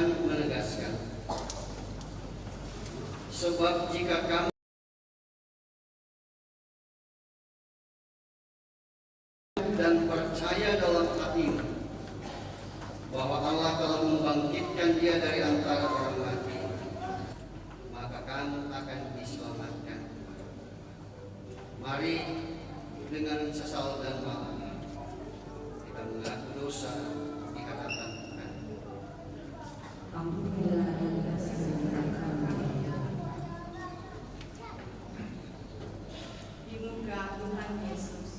akan menegaskan, sebab jika kamu dan percaya dalam hatimu bahwa Allah telah membangkitkan dia dari antara orang mati, maka kamu akan diselamatkan. Mari dengan sesal dan malu kita mengaku dosa di hadapan Tuhan. Ampunilah dosa kami. Di muka Tuhan Yesus.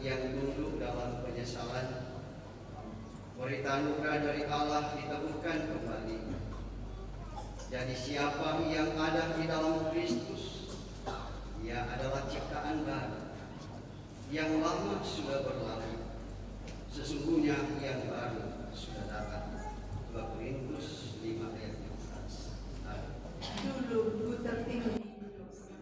Yang tunduk dalam penyesalan, berita anugerah dari Allah diteguhkan kembali. Jadi siapa yang ada di dalam Kristus, ia adalah ciptaan baru. Yang lama sudah berlalu, sesungguhnya yang baru sudah datang. 2 Korintus 5 ayat 16. Dulu ku tertinggi di dosa.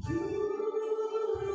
Dulu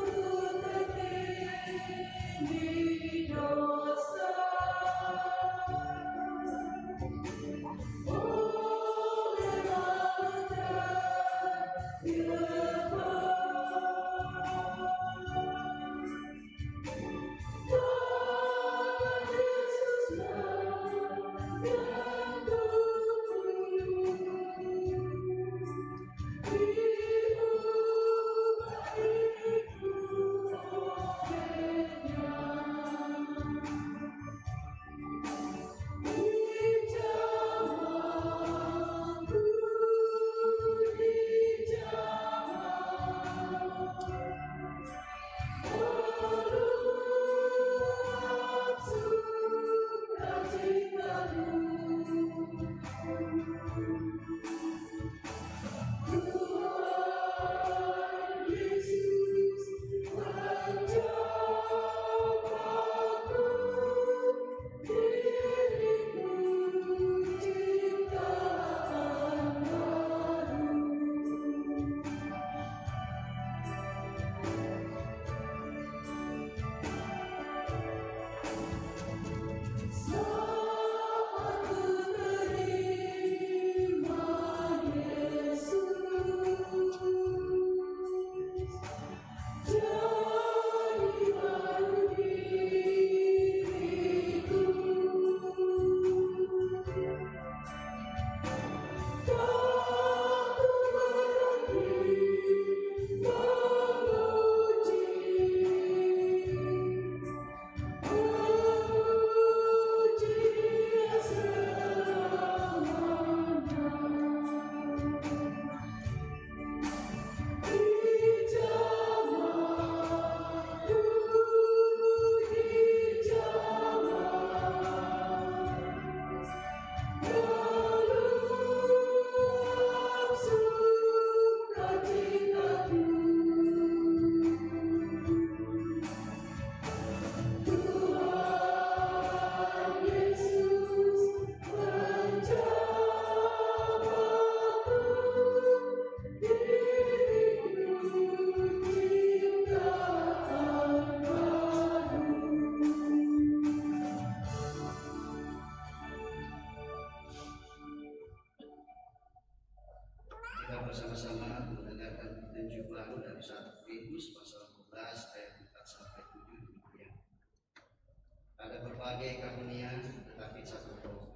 berbagai karunia tetapi satu Roh.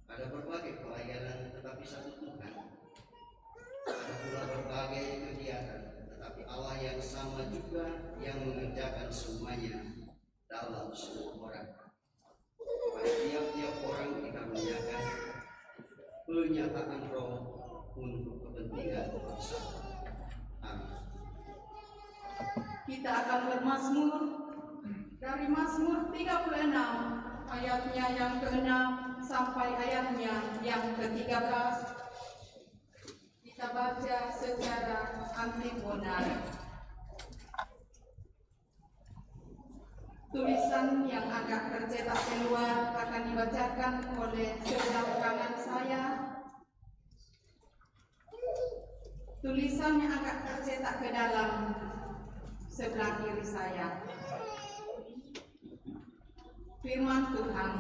Ada berbagai pelayanan tetapi satu Tuhan. Ada pula berbagai kegiatan tetapi Allah yang sama juga yang mengerjakan semuanya dalam semua orang. Pada tiap-tiap orang dikaruniakan penyataan Roh untuk kepentingan bersama. Amin. Kita akan bermazmur dari Mazmur 36 ayatnya yang ke-6 sampai ayatnya yang ke-13. Kita baca secara antifonal. Tulisan yang agak tercetak keluar akan dibacakan oleh sebelah kanan saya. Tulisan yang agak tercetak ke dalam sebelah kiri saya. Firman Tuhan,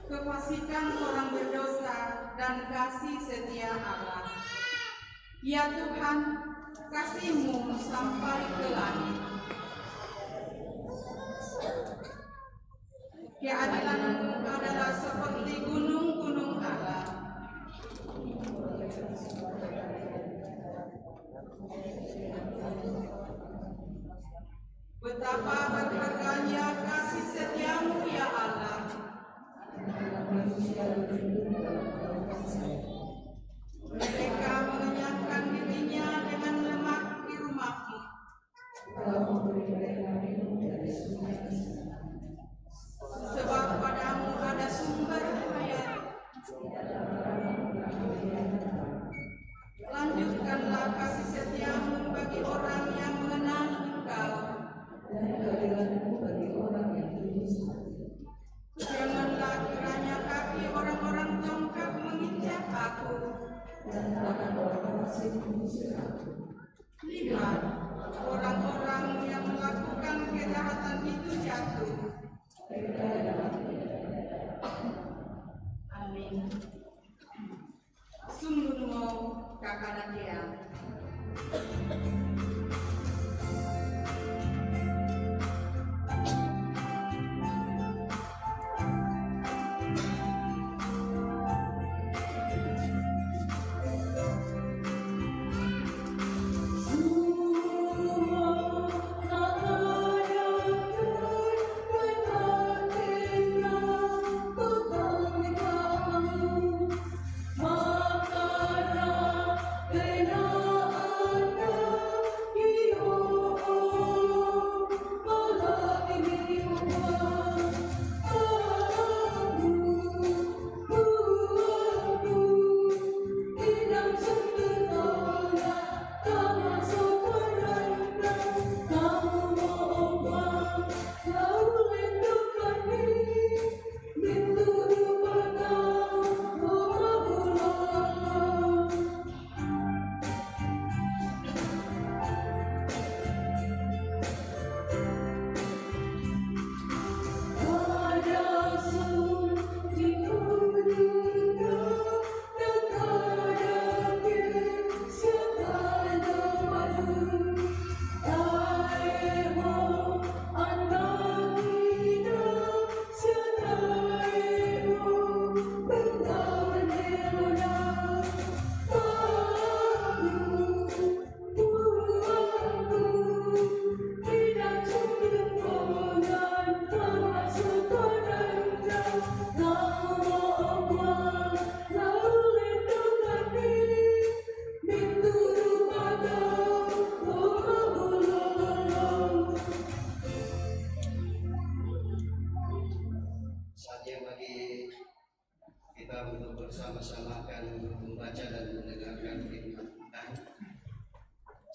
kefasikan orang berdosa dan kasih setia Allah. Ya Tuhan, kasih-Mu sampai ke langit. Keadilan-Mu adalah seperti gunung-gunung Allah. Betapa berharganya kasih setia-Mu ya Allah. Mereka mengenyangkan dirinya dengan lemak di rumah-Mu. Sebab padamu ada sumber hayat. Lanjutkanlah kasih setia-Mu bagi orang yang mengenal Engkau. Janganlah kiranya kaki orang-orang jongkak menginjak aku. Lihat, orang-orang yang melakukan kejahatan itu jatuh. Amin. Sungguh mau kakak dia.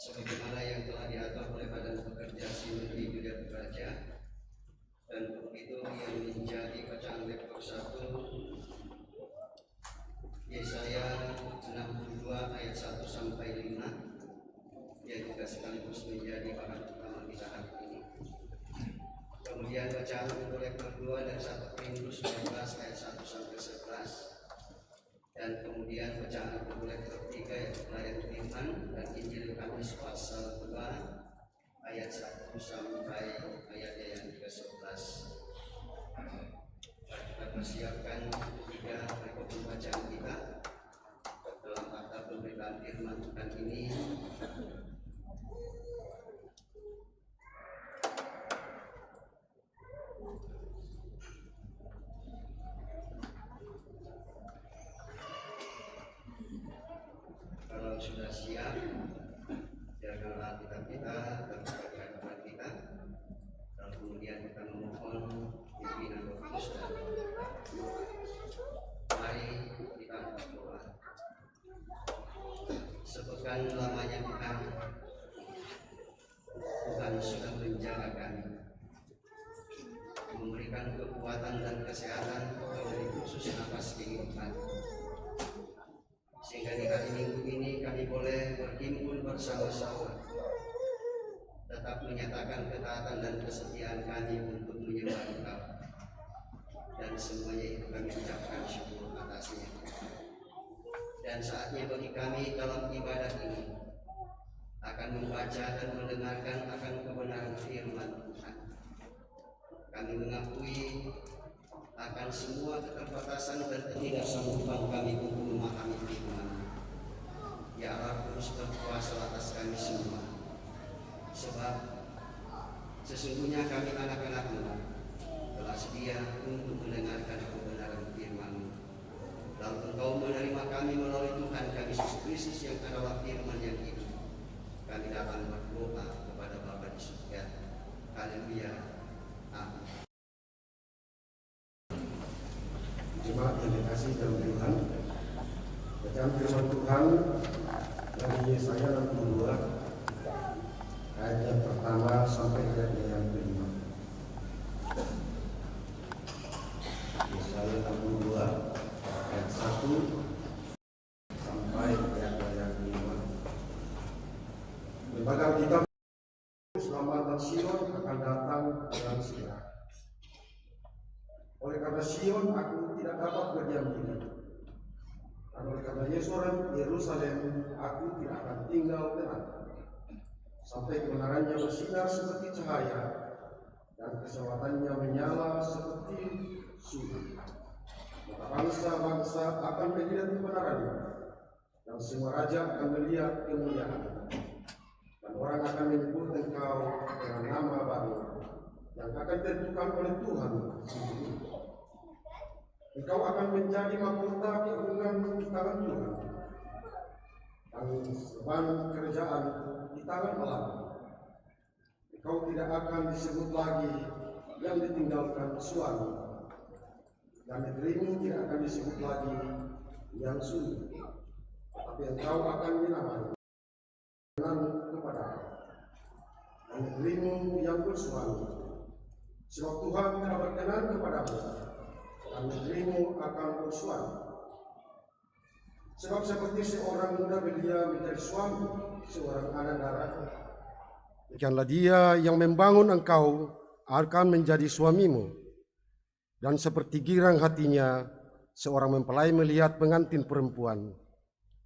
sebagaimana yang telah diatur oleh Badan Pekerja Sipil Negeri Raja, dan untuk itu yang menjadi bacaan lektor 1 Yesaya 62 ayat 1 sampai 5 yang juga sekaligus menjadi bahan utama kita hari ini. Kemudian bacaan untuk lektor 2 dari 1 Korintus 12 ayat 1 sampai 11. Dan kemudian bacaan untuk lektor 3 yaitu pelayan firman dan Injil Yohanes pasal 2 ayat 1 sampai ayat yang ke-11. kepada kami, memberikan kekuatan dan kesehatan, memberi khusus nafas kehidupan, sehingga di hari Minggu ini kami boleh berhimpun bersama-sama, tetap menyatakan ketaatan dan kesetiaan kami untuk menyembah Engkau, dan semuanya itu kami ucapkan syukur atasnya. Dan saatnya bagi kami dalam ibadah ini akan membaca dan mendengarkan akan kebenaran firman Tuhan. Kami mengakui akan semua keterbatasan dan ketidaksanggupan kami untuk memahami firman. Ya Allah, terus berkuasa atas kami semua, sebab sesungguhnya kami anak-anak-Mu telah sedia untuk mendengarkan kebenaran firman-Mu. Lalu Engkau menerima kami melalui Tuhan kami Yesus Kristus yang adalah firman yang hidup. Kami datang berdoa kepada Bapa di surga. Haleluya. Amin. Jemaat yang dikasihi dalam Tuhan, bacaan firman Tuhan dari Yesaya 62 ayat yang pertama sampai ayat yang kelima. Yesaya 62 ayat 1 sampai ayat yang kelima. Berbagai kitab keselamatan Sion akan datang dengan segera. Oleh karena Sion aku tidak dapat berdiam diri, dan oleh karena Yerusalem aku tidak akan tinggal tenang, sampai kebenarannya bersinar seperti cahaya dan keselamatannya menyala seperti surut. Maka bangsa-bangsa akan melihat kebenarannya, dan semua raja akan melihat kemuliaannya. Dan orang akan menyebut Engkau dengan nama baru yang akan ditentukan oleh Tuhan sendiri. Engkau akan menjadi mahkota keagungan di tangan Tuhan, dan beban kerajaan di tangan Allah. Engkau tidak akan disebut lagi yang ditinggalkan suami, dan negerimu tidak akan disebut lagi yang sunyi, tetapi engkau akan dinamai kepada dan negerimu yang bersuami. Sebab Tuhan telah berkenan kepadamu, dan negerimu akan bersuami. Sebab seperti seorang muda belia menjadi suami seorang anak darah, demikianlah dia yang membangun engkau akan menjadi suamimu. Dan seperti girang hatinya seorang mempelai melihat pengantin perempuan,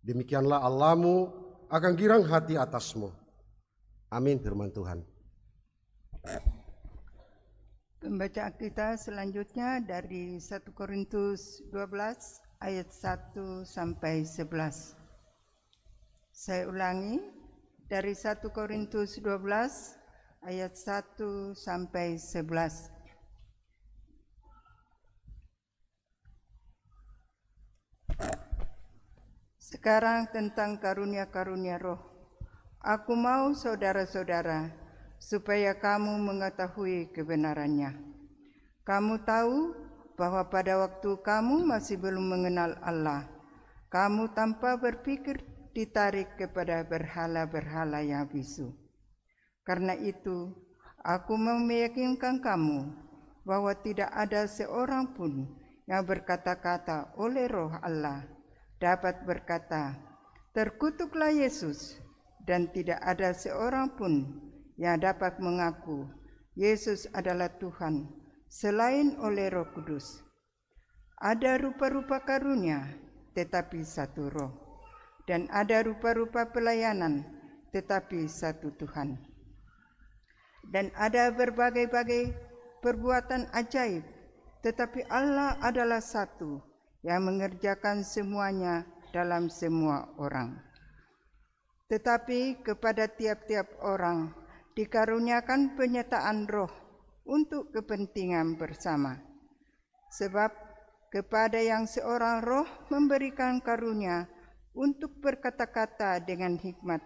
demikianlah Allahmu akan girang hati atasmu. Amin. Firman Tuhan. Pembacaan kita selanjutnya dari 1 Korintus 12 ayat 1 sampai 11. Saya ulangi, dari 1 Korintus 12 ayat 1 sampai 11. Sekarang tentang karunia-karunia roh. Aku mau saudara-saudara, supaya kamu mengetahui kebenarannya. Kamu tahu bahwa pada waktu kamu masih belum mengenal Allah, kamu tanpa berpikir ditarik kepada berhala-berhala yang bisu. Karena itu, aku mau meyakinkan kamu bahwa tidak ada seorang pun yang berkata-kata oleh Roh Allah dapat berkata, "Terkutuklah Yesus," dan tidak ada seorang pun yang dapat mengaku Yesus adalah Tuhan selain oleh Roh Kudus. Ada rupa-rupa karunia, tetapi satu Roh, dan ada rupa-rupa pelayanan, tetapi satu Tuhan. Dan ada berbagai-bagai perbuatan ajaib, tetapi Allah adalah satu yang mengerjakan semuanya dalam semua orang. Tetapi kepada tiap-tiap orang dikaruniakan penyertaan roh untuk kepentingan bersama. Sebab kepada yang seorang roh memberikan karunia untuk berkata-kata dengan hikmat,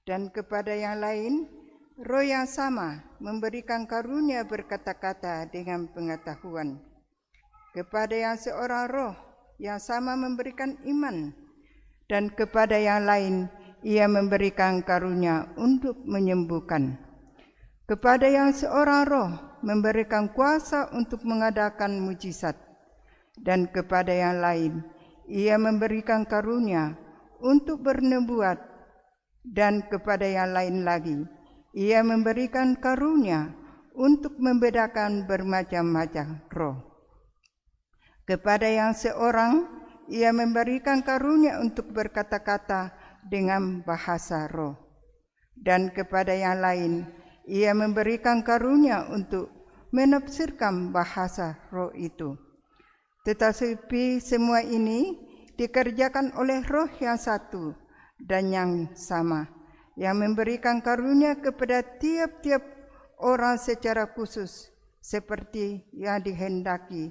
dan kepada yang lain roh yang sama memberikan karunia berkata-kata dengan pengetahuan. Kepada yang seorang roh yang sama memberikan iman, dan kepada yang lain ia memberikan karunia untuk menyembuhkan. Kepada yang seorang roh memberikan kuasa untuk mengadakan mujizat, dan kepada yang lain ia memberikan karunia untuk bernubuat, dan kepada yang lain lagi ia memberikan karunia untuk membedakan bermacam-macam roh. Kepada yang seorang ia memberikan karunia untuk berkata-kata dengan bahasa roh, dan kepada yang lain ia memberikan karunia untuk menafsirkan bahasa roh itu. Tetapi semua ini dikerjakan oleh Roh yang satu dan yang sama, yang memberikan karunia kepada tiap-tiap orang secara khusus seperti yang dikehendakinya.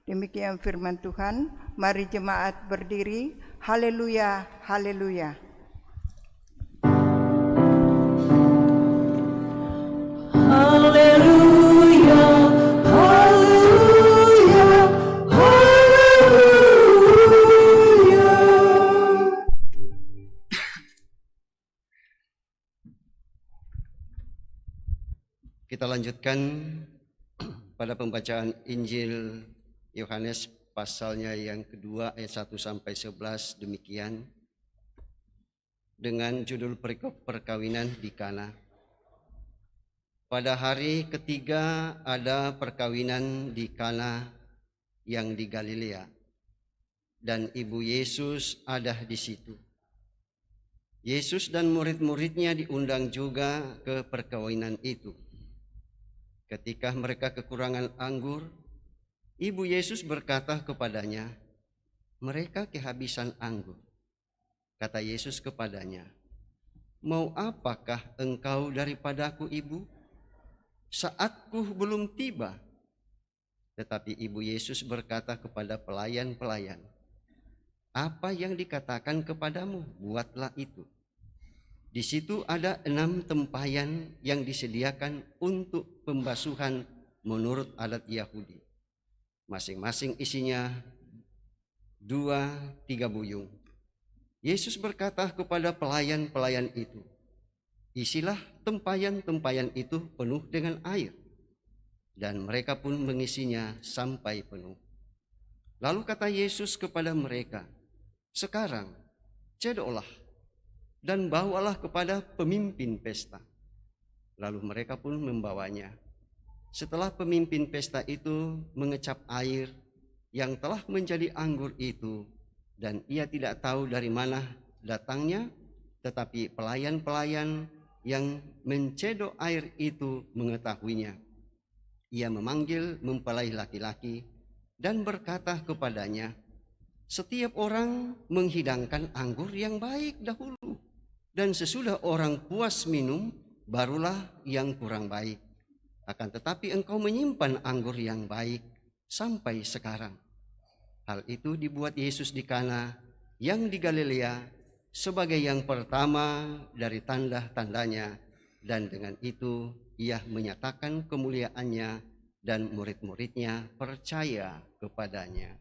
Demikian firman Tuhan. Mari jemaat berdiri. Haleluya, haleluya. Haleluya, haleluya, haleluya. Kita lanjutkan pada pembacaan Injil Yohanes pasalnya yang kedua ayat 1 sampai 11 demikian, dengan judul perikop perkawinan di Kana. Pada hari ketiga ada perkawinan di Kana yang di Galilea, dan ibu Yesus ada di situ. Yesus dan murid-muridnya diundang juga ke perkawinan itu. Ketika mereka kekurangan anggur, ibu Yesus berkata kepadanya, "Mereka kehabisan anggur." Kata Yesus kepadanya, "Mau apakah engkau daripadaku, ibu? Saatku belum tiba." Tetapi ibu Yesus berkata kepada pelayan-pelayan, "Apa yang dikatakan kepadamu, buatlah itu." Di situ ada 6 tempayan yang disediakan untuk pembasuhan menurut adat Yahudi. Masing-masing isinya 2-3 buyung. Yesus berkata kepada pelayan-pelayan itu, "Isilah tempayan-tempayan itu penuh dengan air." Dan mereka pun mengisinya sampai penuh. Lalu kata Yesus kepada mereka, "Sekarang cedoklah dan bawalah kepada pemimpin pesta." Lalu mereka pun membawanya. Setelah pemimpin pesta itu mengecap air yang telah menjadi anggur itu, dan ia tidak tahu dari mana datangnya, tetapi pelayan-pelayan yang mencedok air itu mengetahuinya. Ia memanggil mempelai laki-laki dan berkata kepadanya, "Setiap orang menghidangkan anggur yang baik dahulu, dan sesudah orang puas minum, barulah yang kurang baik. Akan tetapi engkau menyimpan anggur yang baik sampai sekarang." Hal itu dibuat Yesus di Kana yang di Galilea sebagai yang pertama dari tanda-tandanya, dan dengan itu ia menyatakan kemuliaannya, dan murid-muridnya percaya kepadanya.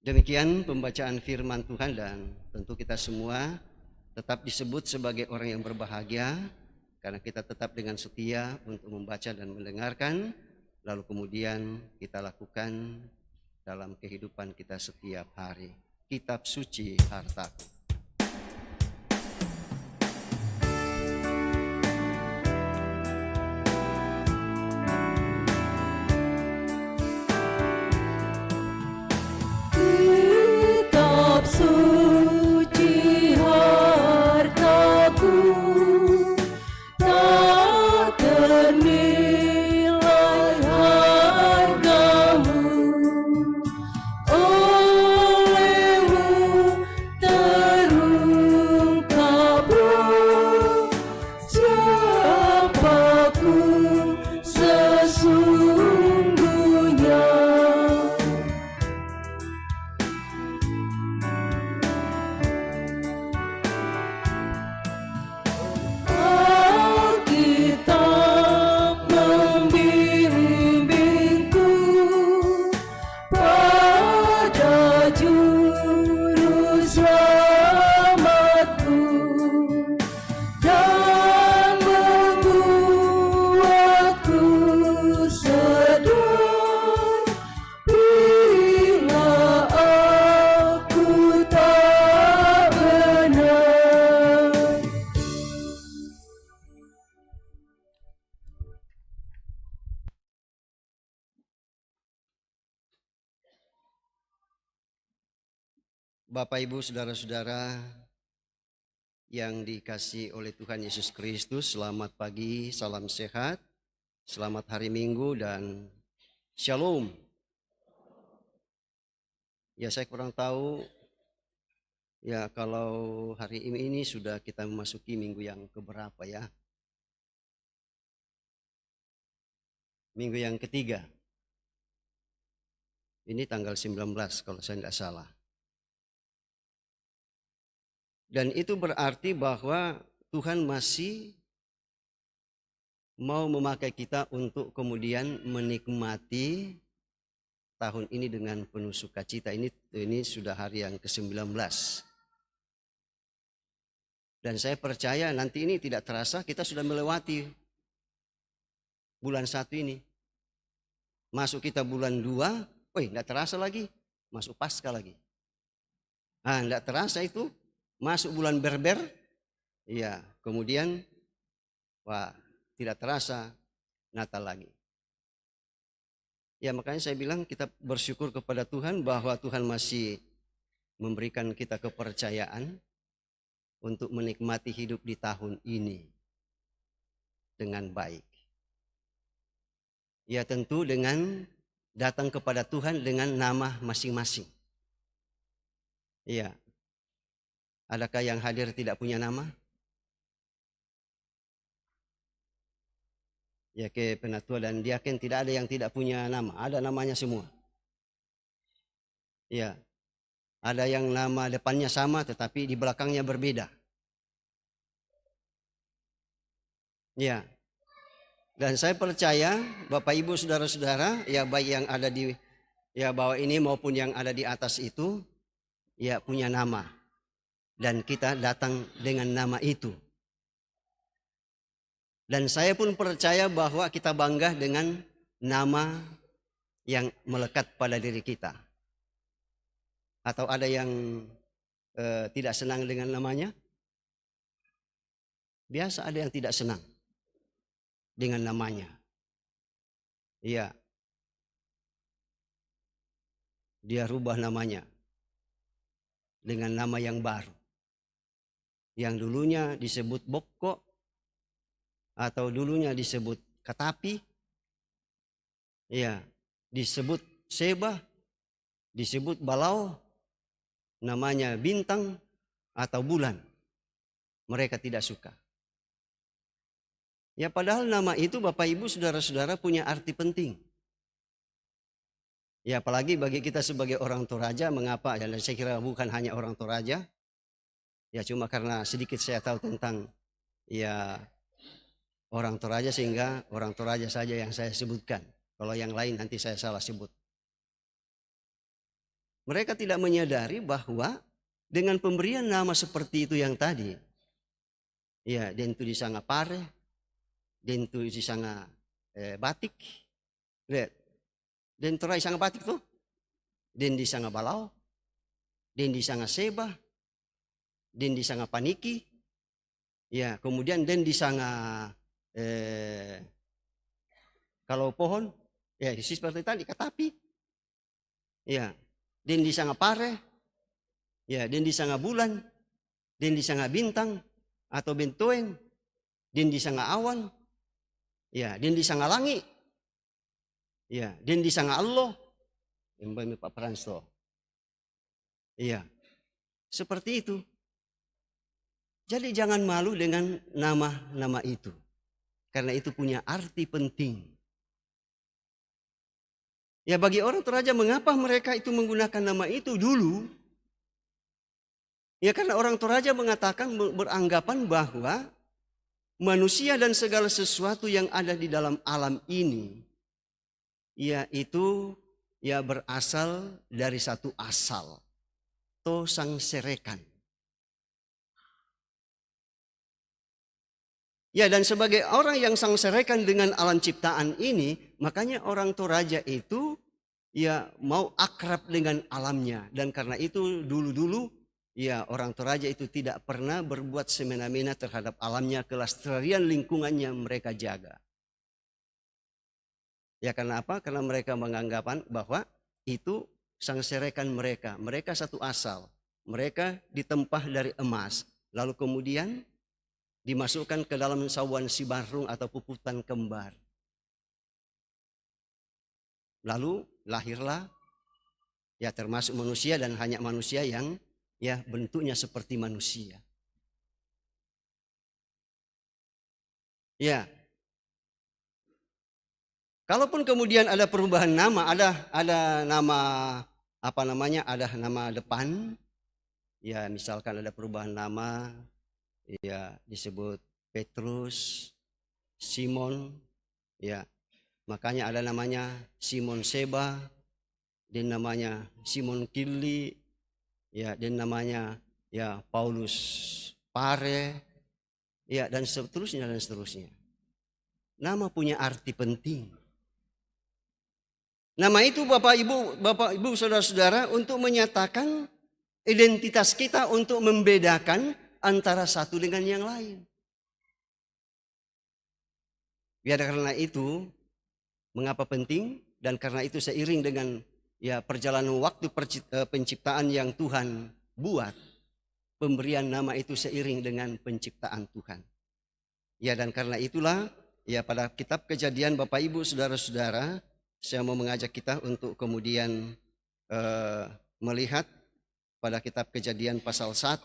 Demikian pembacaan firman Tuhan, dan tentu kita semua tetap disebut sebagai orang yang berbahagia karena kita tetap dengan setia untuk membaca dan mendengarkan, lalu kemudian kita lakukan dalam kehidupan kita setiap hari. Kitab suci hartaku. Kitab suci hartaku, tak ternilai hargamu, olehmu Bapak, Ibu, saudara-saudara yang dikasihi oleh Tuhan Yesus Kristus, selamat pagi, salam sehat, selamat hari Minggu, dan shalom. Ya, saya kurang tahu ya kalau hari ini sudah kita memasuki minggu yang keberapa ya? Minggu yang ketiga. Ini tanggal 19 kalau saya tidak salah. Dan itu berarti bahwa Tuhan masih mau memakai kita untuk kemudian menikmati tahun ini dengan penuh sukacita. Ini sudah hari yang ke-19. Dan saya percaya nanti ini tidak terasa kita sudah melewati bulan 1 ini. Masuk kita bulan 2, tidak terasa lagi, masuk Paskah lagi. Nah, tidak terasa itu, masuk bulan Berber, ya, kemudian, tidak terasa Natal lagi. Ya, makanya saya bilang kita bersyukur kepada Tuhan bahwa Tuhan masih memberikan kita kepercayaan untuk menikmati hidup di tahun ini dengan baik. Ya, tentu dengan datang kepada Tuhan dengan nama masing-masing. Iya. Adakah yang hadir tidak punya nama? Ya, ke penatua dan diaken tidak ada yang tidak punya nama, ada namanya semua. Ya. Ada yang nama depannya sama tetapi di belakangnya berbeda. Ya. Dan saya percaya Bapak Ibu saudara-saudara, ya baik yang ada di bawah ini maupun yang ada di atas itu, ya punya nama. Dan kita datang dengan nama itu. Dan saya pun percaya bahwa kita bangga dengan nama yang melekat pada diri kita. Atau ada yang tidak senang dengan namanya? Biasa ada yang tidak senang dengan namanya. Iya. Dia rubah namanya dengan nama yang baru. Yang dulunya disebut Bokko atau dulunya disebut Katapi. Iya, disebut Seba, disebut Balau, namanya Bintang atau Bulan. Mereka tidak suka. Ya, padahal nama itu Bapak Ibu saudara-saudara punya arti penting. Ya, apalagi bagi kita sebagai orang Toraja, mengapa? Dan saya kira bukan hanya orang Toraja. Ya, cuma karena sedikit saya tahu tentang ya orang Toraja sehingga orang Toraja saja yang saya sebutkan. Kalau yang lain nanti saya salah sebut. Mereka tidak menyadari bahwa dengan pemberian nama seperti itu yang tadi, ya, dentu di sanga pare, dentu di sanga batik, lihat, dentu rai sanga batik tuh, den di sanga balau, den di sanga seba, den di sanga paniki, ya, kemudian den di sanga kalau pohon, ya, seperti tadi Katapi, ya, den di sanga pare, ya, den di sanga bulan, den di sanga bintang atau bentoen, den di sanga awan, ya, den di sanga langi, ya, den di sanga Allah, mbak Pak Pransto, iya, seperti itu. Jadi jangan malu dengan nama-nama itu, karena itu punya arti penting. Ya, bagi orang Toraja, mengapa mereka itu menggunakan nama itu dulu? Ya, karena orang Toraja mengatakan, beranggapan bahwa manusia dan segala sesuatu yang ada di dalam alam ini, ya itu ya berasal dari satu asal, to sang serekan. Ya, dan sebagai orang yang sangserekan dengan alam ciptaan ini, makanya orang Toraja itu ya mau akrab dengan alamnya. Dan karena itu dulu-dulu ya orang Toraja itu tidak pernah berbuat semena-mena terhadap alamnya, kelestarian lingkungannya mereka jaga. Ya, karena apa? Karena mereka menganggapan bahwa itu sangserekan mereka. Mereka satu asal. mereka ditempah dari emas, lalu kemudian dimasukkan ke dalam sawan sibarung atau puputan kembar. Lalu lahirlah ya termasuk manusia, dan hanya manusia yang ya bentuknya seperti manusia. Ya. Kalaupun kemudian ada perubahan nama, ada nama apa namanya? Ada nama depan. Ya, misalkan ada perubahan nama, ya disebut Petrus, Simon, ya. Makanya ada namanya Simon Seba, dan namanya Simon Kili, ya, dan namanya ya Paulus Pare, ya, dan seterusnya dan seterusnya. Nama punya arti penting. Nama itu Bapak Ibu, saudara-saudara, untuk menyatakan identitas kita, untuk membedakan antara satu dengan yang lain. Ya, karena itu mengapa penting, dan karena itu seiring dengan ya perjalanan waktu penciptaan yang Tuhan buat, pemberian nama itu seiring dengan penciptaan Tuhan. Ya, dan karena itulah ya pada kitab Kejadian Bapak Ibu saudara-saudara, saya mau mengajak kita untuk kemudian melihat pada kitab Kejadian pasal 1,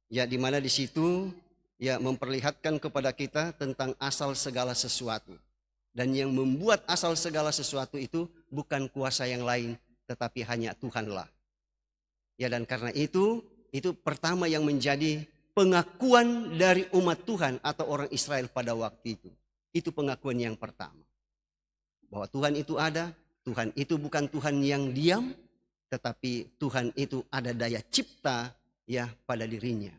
ya di mana di situ ya memperlihatkan kepada kita tentang asal segala sesuatu. Dan yang membuat asal segala sesuatu itu bukan kuasa yang lain, tetapi hanya Tuhanlah. Ya, dan karena itu pertama yang menjadi pengakuan dari umat Tuhan atau orang Israel pada waktu itu. Itu pengakuan yang pertama. Bahwa Tuhan itu ada, Tuhan itu bukan Tuhan yang diam, tetapi Tuhan itu ada daya cipta ya pada dirinya.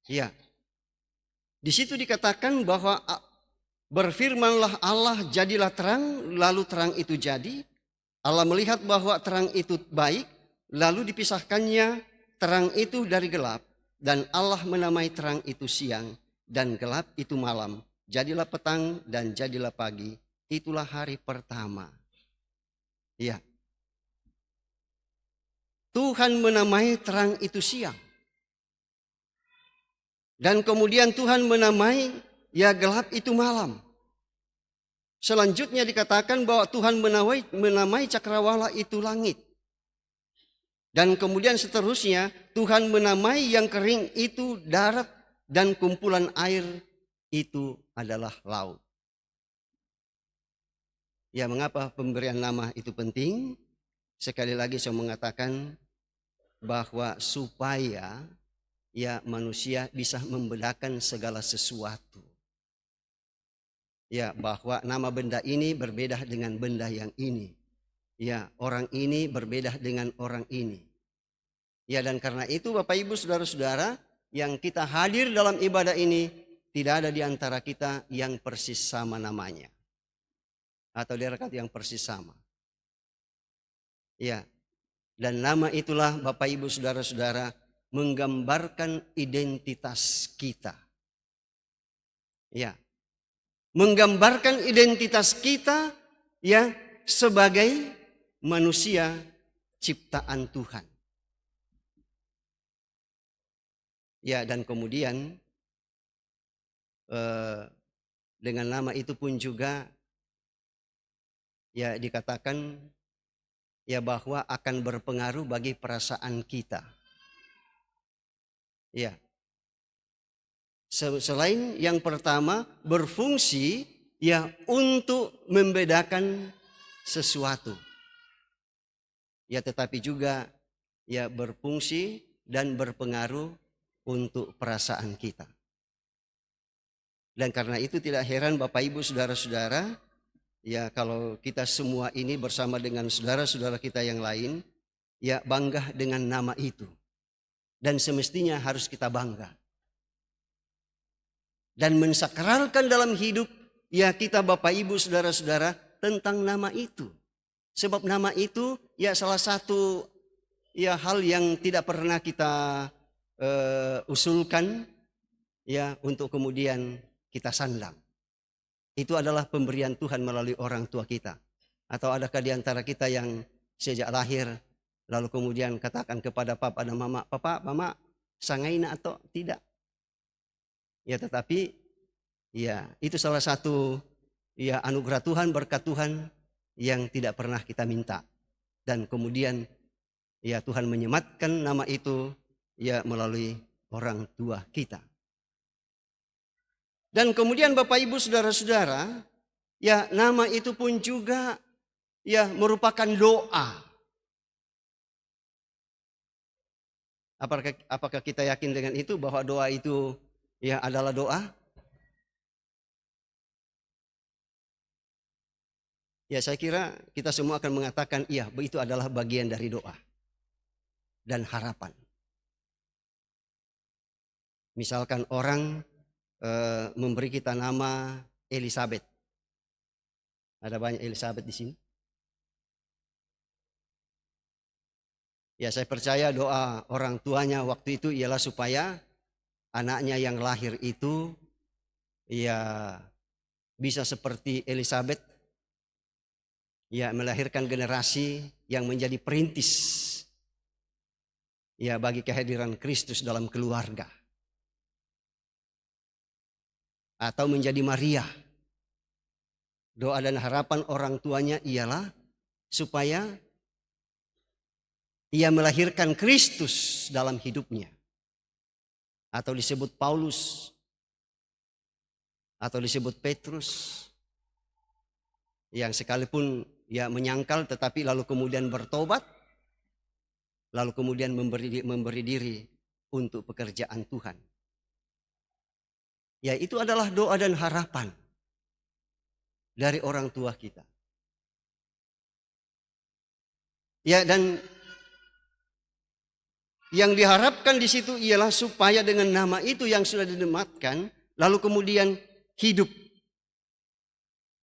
Ya. Di situ dikatakan bahwa berfirmanlah Allah, jadilah terang, lalu terang itu jadi. Allah melihat bahwa terang itu baik, lalu dipisahkannya terang itu dari gelap. Dan Allah menamai terang itu siang, dan gelap itu malam. Jadilah petang dan jadilah pagi. Itulah hari pertama. Ya. Tuhan menamai terang itu siang. Dan kemudian Tuhan menamai ya gelap itu malam. Selanjutnya dikatakan bahwa Tuhan menamai cakrawala itu langit. Dan kemudian seterusnya Tuhan menamai yang kering itu darat, dan kumpulan air itu adalah laut. Ya, mengapa pemberian nama itu penting? Sekali lagi saya mengatakan bahwa supaya ya manusia bisa membedakan segala sesuatu. Ya, bahwa nama benda ini berbeda dengan benda yang ini. Ya, orang ini berbeda dengan orang ini. Ya, dan karena itu Bapak Ibu saudara-saudara, yang kita hadir dalam ibadah ini, tidak ada di antara kita yang persis sama namanya. Atau dekat yang persis sama. Ya, dan nama itulah Bapak Ibu saudara-saudara menggambarkan identitas kita. Ya, menggambarkan identitas kita ya sebagai manusia ciptaan Tuhan. Ya, dan kemudian dengan nama itu pun juga ya dikatakan ya bahwa akan berpengaruh bagi perasaan kita. Ya. Selain yang pertama berfungsi ya untuk membedakan sesuatu. Ya, tetapi juga ya berfungsi dan berpengaruh untuk perasaan kita. Dan karena itu tidak heran Bapak Ibu saudara-saudara, ya kalau kita semua ini bersama dengan saudara-saudara kita yang lain ya bangga dengan nama itu. Dan semestinya harus kita bangga. Dan mensakralkan dalam hidup ya kita Bapak Ibu saudara-saudara tentang nama itu. Sebab nama itu ya salah satu ya hal yang tidak pernah kita usulkan ya untuk kemudian kita sandang. Itu adalah pemberian Tuhan melalui orang tua kita. Atau adakah di antara kita yang sejak lahir lalu kemudian katakan kepada papa dan mama, papa, mama, sangaina atau tidak. Ya tetapi ya itu salah satu ya anugerah Tuhan, berkat Tuhan yang tidak pernah kita minta. Dan kemudian ya Tuhan menyematkan nama itu ya melalui orang tua kita. Dan kemudian Bapak Ibu saudara-saudara, ya nama itu pun juga ya merupakan doa. Apakah kita yakin dengan itu bahwa doa itu ya adalah doa? Ya saya kira kita semua akan mengatakan iya, itu adalah bagian dari doa dan harapan. Misalkan orang memberi kita nama Elizabeth. Ada banyak Elizabeth di sini. Ya saya percaya doa orang tuanya waktu itu ialah supaya anaknya yang lahir itu ya bisa seperti Elizabeth. Ya melahirkan generasi yang menjadi perintis ya bagi kehadiran Kristus dalam keluarga. Atau menjadi Maria. Doa dan harapan orang tuanya ialah supaya ia melahirkan Kristus dalam hidupnya. Atau disebut Paulus. Atau disebut Petrus. Yang sekalipun ya menyangkal tetapi lalu kemudian bertobat. Lalu kemudian memberi diri untuk pekerjaan Tuhan. Ya itu adalah doa dan harapan dari orang tua kita. Ya dan yang diharapkan di situ ialah supaya dengan nama itu yang sudah dinematkan, lalu kemudian hidup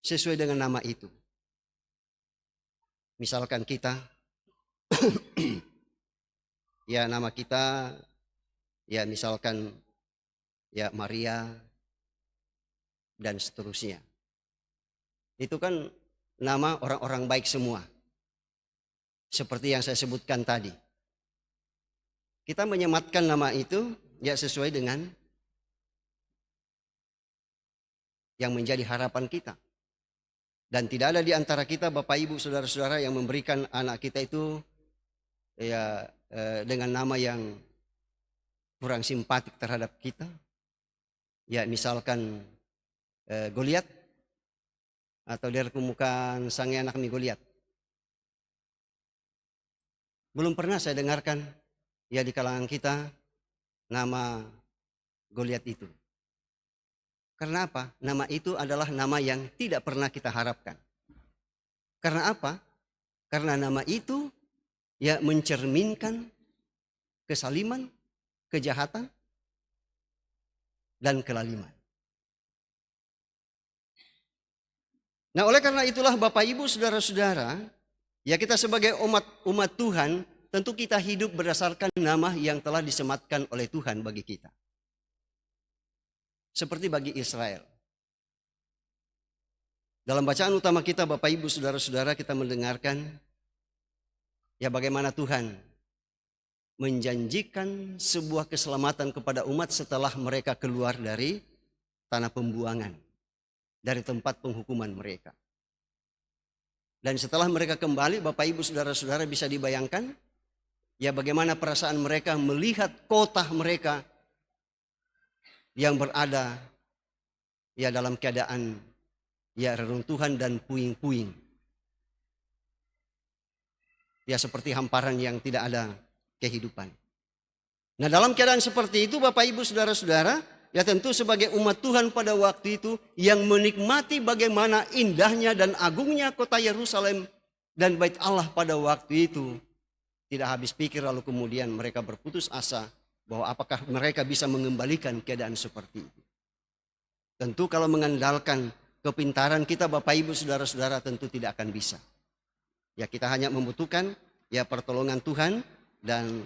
sesuai dengan nama itu. Misalkan kita, ya nama kita, ya misalkan ya Maria, dan seterusnya. Itu kan nama orang-orang baik semua. Seperti yang saya sebutkan tadi. Kita menyematkan nama itu ya sesuai dengan yang menjadi harapan kita. Dan tidak ada di antara kita Bapak Ibu saudara-saudara yang memberikan anak kita itu ya dengan nama yang kurang simpatik terhadap kita. Ya misalkan Goliat atau dia kemukan sang anak mi Goliat. Belum pernah saya dengarkan ya di kalangan kita nama Goliat itu. Karena apa? Nama itu adalah nama yang tidak pernah kita harapkan. Karena apa? Karena nama itu ya mencerminkan kesaliman, kejahatan, dan kelaliman. Nah oleh karena itulah Bapak Ibu saudara-saudara, ya kita sebagai umat Tuhan tentu kita hidup berdasarkan nama yang telah disematkan oleh Tuhan bagi kita. Seperti bagi Israel. Dalam bacaan utama kita Bapak Ibu saudara-saudara kita mendengarkan ya bagaimana Tuhan menjanjikan sebuah keselamatan kepada umat setelah mereka keluar dari tanah pembuangan. Dari tempat penghukuman mereka. Dan setelah mereka kembali Bapak Ibu saudara-saudara bisa dibayangkan ya bagaimana perasaan mereka melihat kota mereka yang berada ya dalam keadaan ya reruntuhan dan puing-puing. Ya seperti hamparan yang tidak ada kehidupan. Nah dalam keadaan seperti itu Bapak Ibu saudara-saudara, ya tentu sebagai umat Tuhan pada waktu itu yang menikmati bagaimana indahnya dan agungnya kota Yerusalem dan Bait Allah pada waktu itu. Tidak habis pikir lalu kemudian mereka berputus asa bahwa apakah mereka bisa mengembalikan keadaan seperti itu. Tentu kalau mengandalkan kepintaran kita Bapak Ibu saudara-saudara tentu tidak akan bisa. Ya kita hanya membutuhkan ya pertolongan Tuhan dan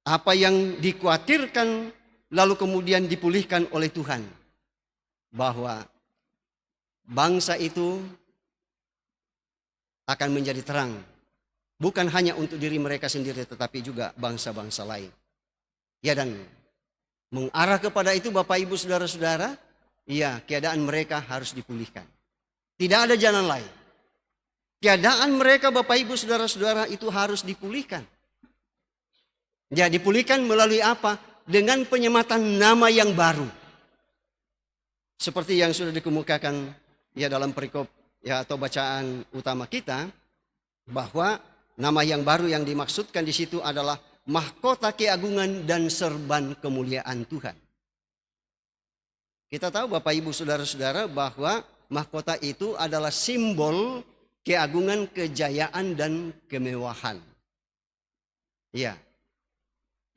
apa yang dikhawatirkan lalu kemudian dipulihkan oleh Tuhan. Bahwa bangsa itu akan menjadi terang Bukan hanya untuk diri mereka sendiri tetapi juga bangsa-bangsa lain. Ya, dan mengarah kepada itu Bapak Ibu Saudara-saudara, ya keadaan mereka harus dipulihkan. Tidak ada jalan lain. Keadaan mereka Bapak Ibu Saudara-saudara itu harus dipulihkan. Ya, dipulihkan melalui apa? Dengan penyematan nama yang baru. Seperti yang sudah dikemukakan ya dalam perikop ya atau bacaan utama kita, bahwa nama yang baru yang dimaksudkan di situ adalah mahkota keagungan dan serban kemuliaan Tuhan. Kita tahu Bapak Ibu Saudara-saudara bahwa mahkota itu adalah simbol keagungan, kejayaan dan kemewahan. Ya.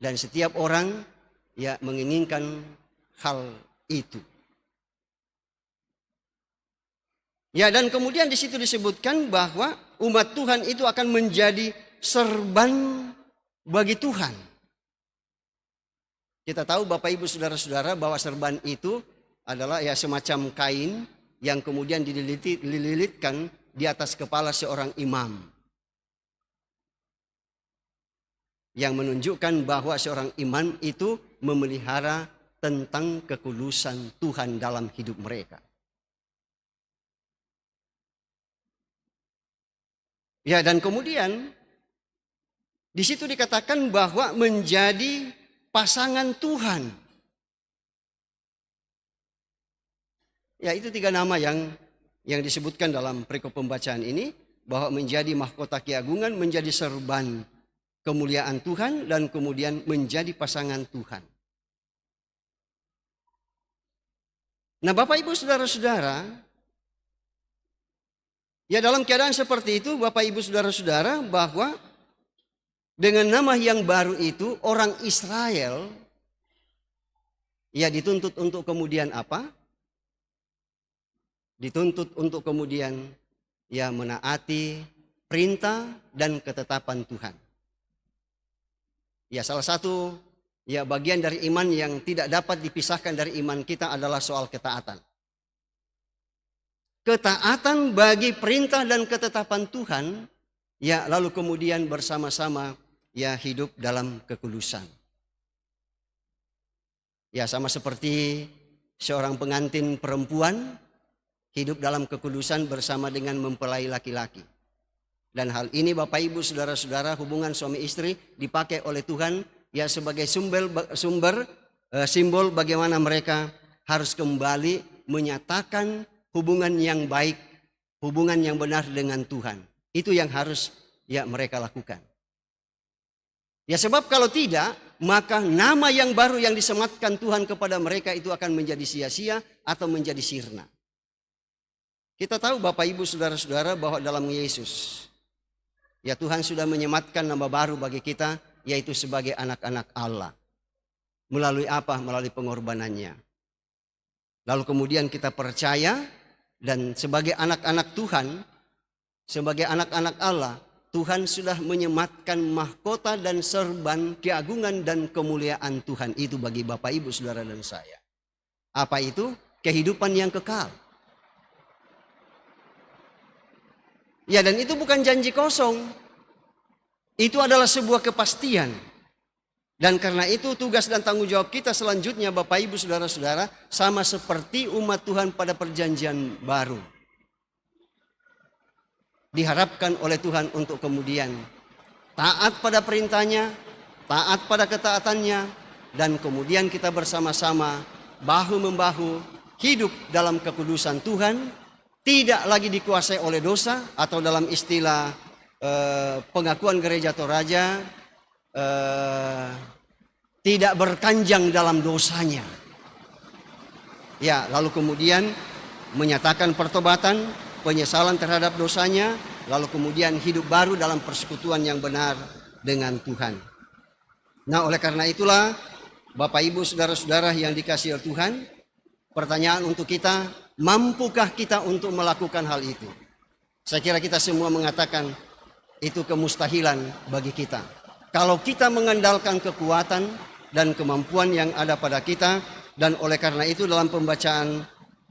Dan setiap orang ya menginginkan hal itu. Ya, dan kemudian di situ disebutkan bahwa umat Tuhan itu akan menjadi serban bagi Tuhan. Kita tahu Bapak Ibu Saudara-saudara bahwa serban itu adalah ya semacam kain yang kemudian dililitkan di atas kepala seorang imam. Yang menunjukkan bahwa seorang imam itu memelihara tentang kekudusan Tuhan dalam hidup mereka. Ya, dan kemudian di situ dikatakan bahwa menjadi pasangan Tuhan. Ya, itu 3 nama yang disebutkan dalam perikop pembacaan ini, bahwa menjadi mahkota keagungan, menjadi serban kemuliaan Tuhan, dan kemudian menjadi pasangan Tuhan. Nah, Bapak Ibu Saudara-saudara, ya dalam keadaan seperti itu Bapak Ibu Saudara-saudara, bahwa dengan nama yang baru itu orang Israel ya dituntut untuk kemudian apa? Dituntut untuk kemudian ya menaati perintah dan ketetapan Tuhan. Ya, salah satu ya bagian dari iman yang tidak dapat dipisahkan dari iman kita adalah soal ketaatan. Ketaatan bagi perintah dan ketetapan Tuhan, ya lalu kemudian bersama-sama ya hidup dalam kekudusan. Ya, sama seperti seorang pengantin perempuan hidup dalam kekudusan bersama dengan mempelai laki-laki. Dan hal ini Bapak Ibu Saudara-saudara, hubungan suami istri dipakai oleh Tuhan ya sebagai simbol bagaimana mereka harus kembali menyatakan hubungan yang baik, hubungan yang benar dengan Tuhan. Itu yang harus ya mereka lakukan. Ya, sebab kalau tidak, maka nama yang baru yang disematkan Tuhan kepada mereka itu akan menjadi sia-sia atau menjadi sirna. Kita tahu Bapak Ibu Saudara-saudara bahwa dalam Yesus, ya Tuhan sudah menyematkan nama baru bagi kita, yaitu sebagai anak-anak Allah. Melalui apa? Melalui pengorbanannya. Lalu kemudian kita percaya, dan sebagai anak-anak Tuhan, sebagai anak-anak Allah, Tuhan sudah menyematkan mahkota dan serban keagungan dan kemuliaan Tuhan itu bagi Bapak Ibu Saudara dan saya. Apa itu? Kehidupan yang kekal. Ya, dan itu bukan janji kosong. Itu adalah sebuah kepastian. Dan karena itu tugas dan tanggung jawab kita selanjutnya Bapak Ibu Saudara-saudara sama seperti umat Tuhan pada perjanjian baru. Diharapkan oleh Tuhan untuk kemudian taat pada perintahnya, taat pada ketaatannya, dan kemudian kita bersama-sama bahu-membahu hidup dalam kekudusan Tuhan, tidak lagi dikuasai oleh dosa, atau dalam istilah pengakuan gereja Toraja, tidak berkanjang dalam dosanya. Ya, lalu kemudian menyatakan pertobatan, penyesalan terhadap dosanya, lalu kemudian hidup baru dalam persekutuan yang benar dengan Tuhan. Nah, oleh karena itulah Bapak Ibu Saudara-saudara yang dikasihi oleh Tuhan, pertanyaan untuk kita, mampukah kita untuk melakukan hal itu? Saya kira kita semua mengatakan itu kemustahilan bagi kita. Kalau kita mengandalkan kekuatan dan kemampuan yang ada pada kita, dan oleh karena itu dalam pembacaan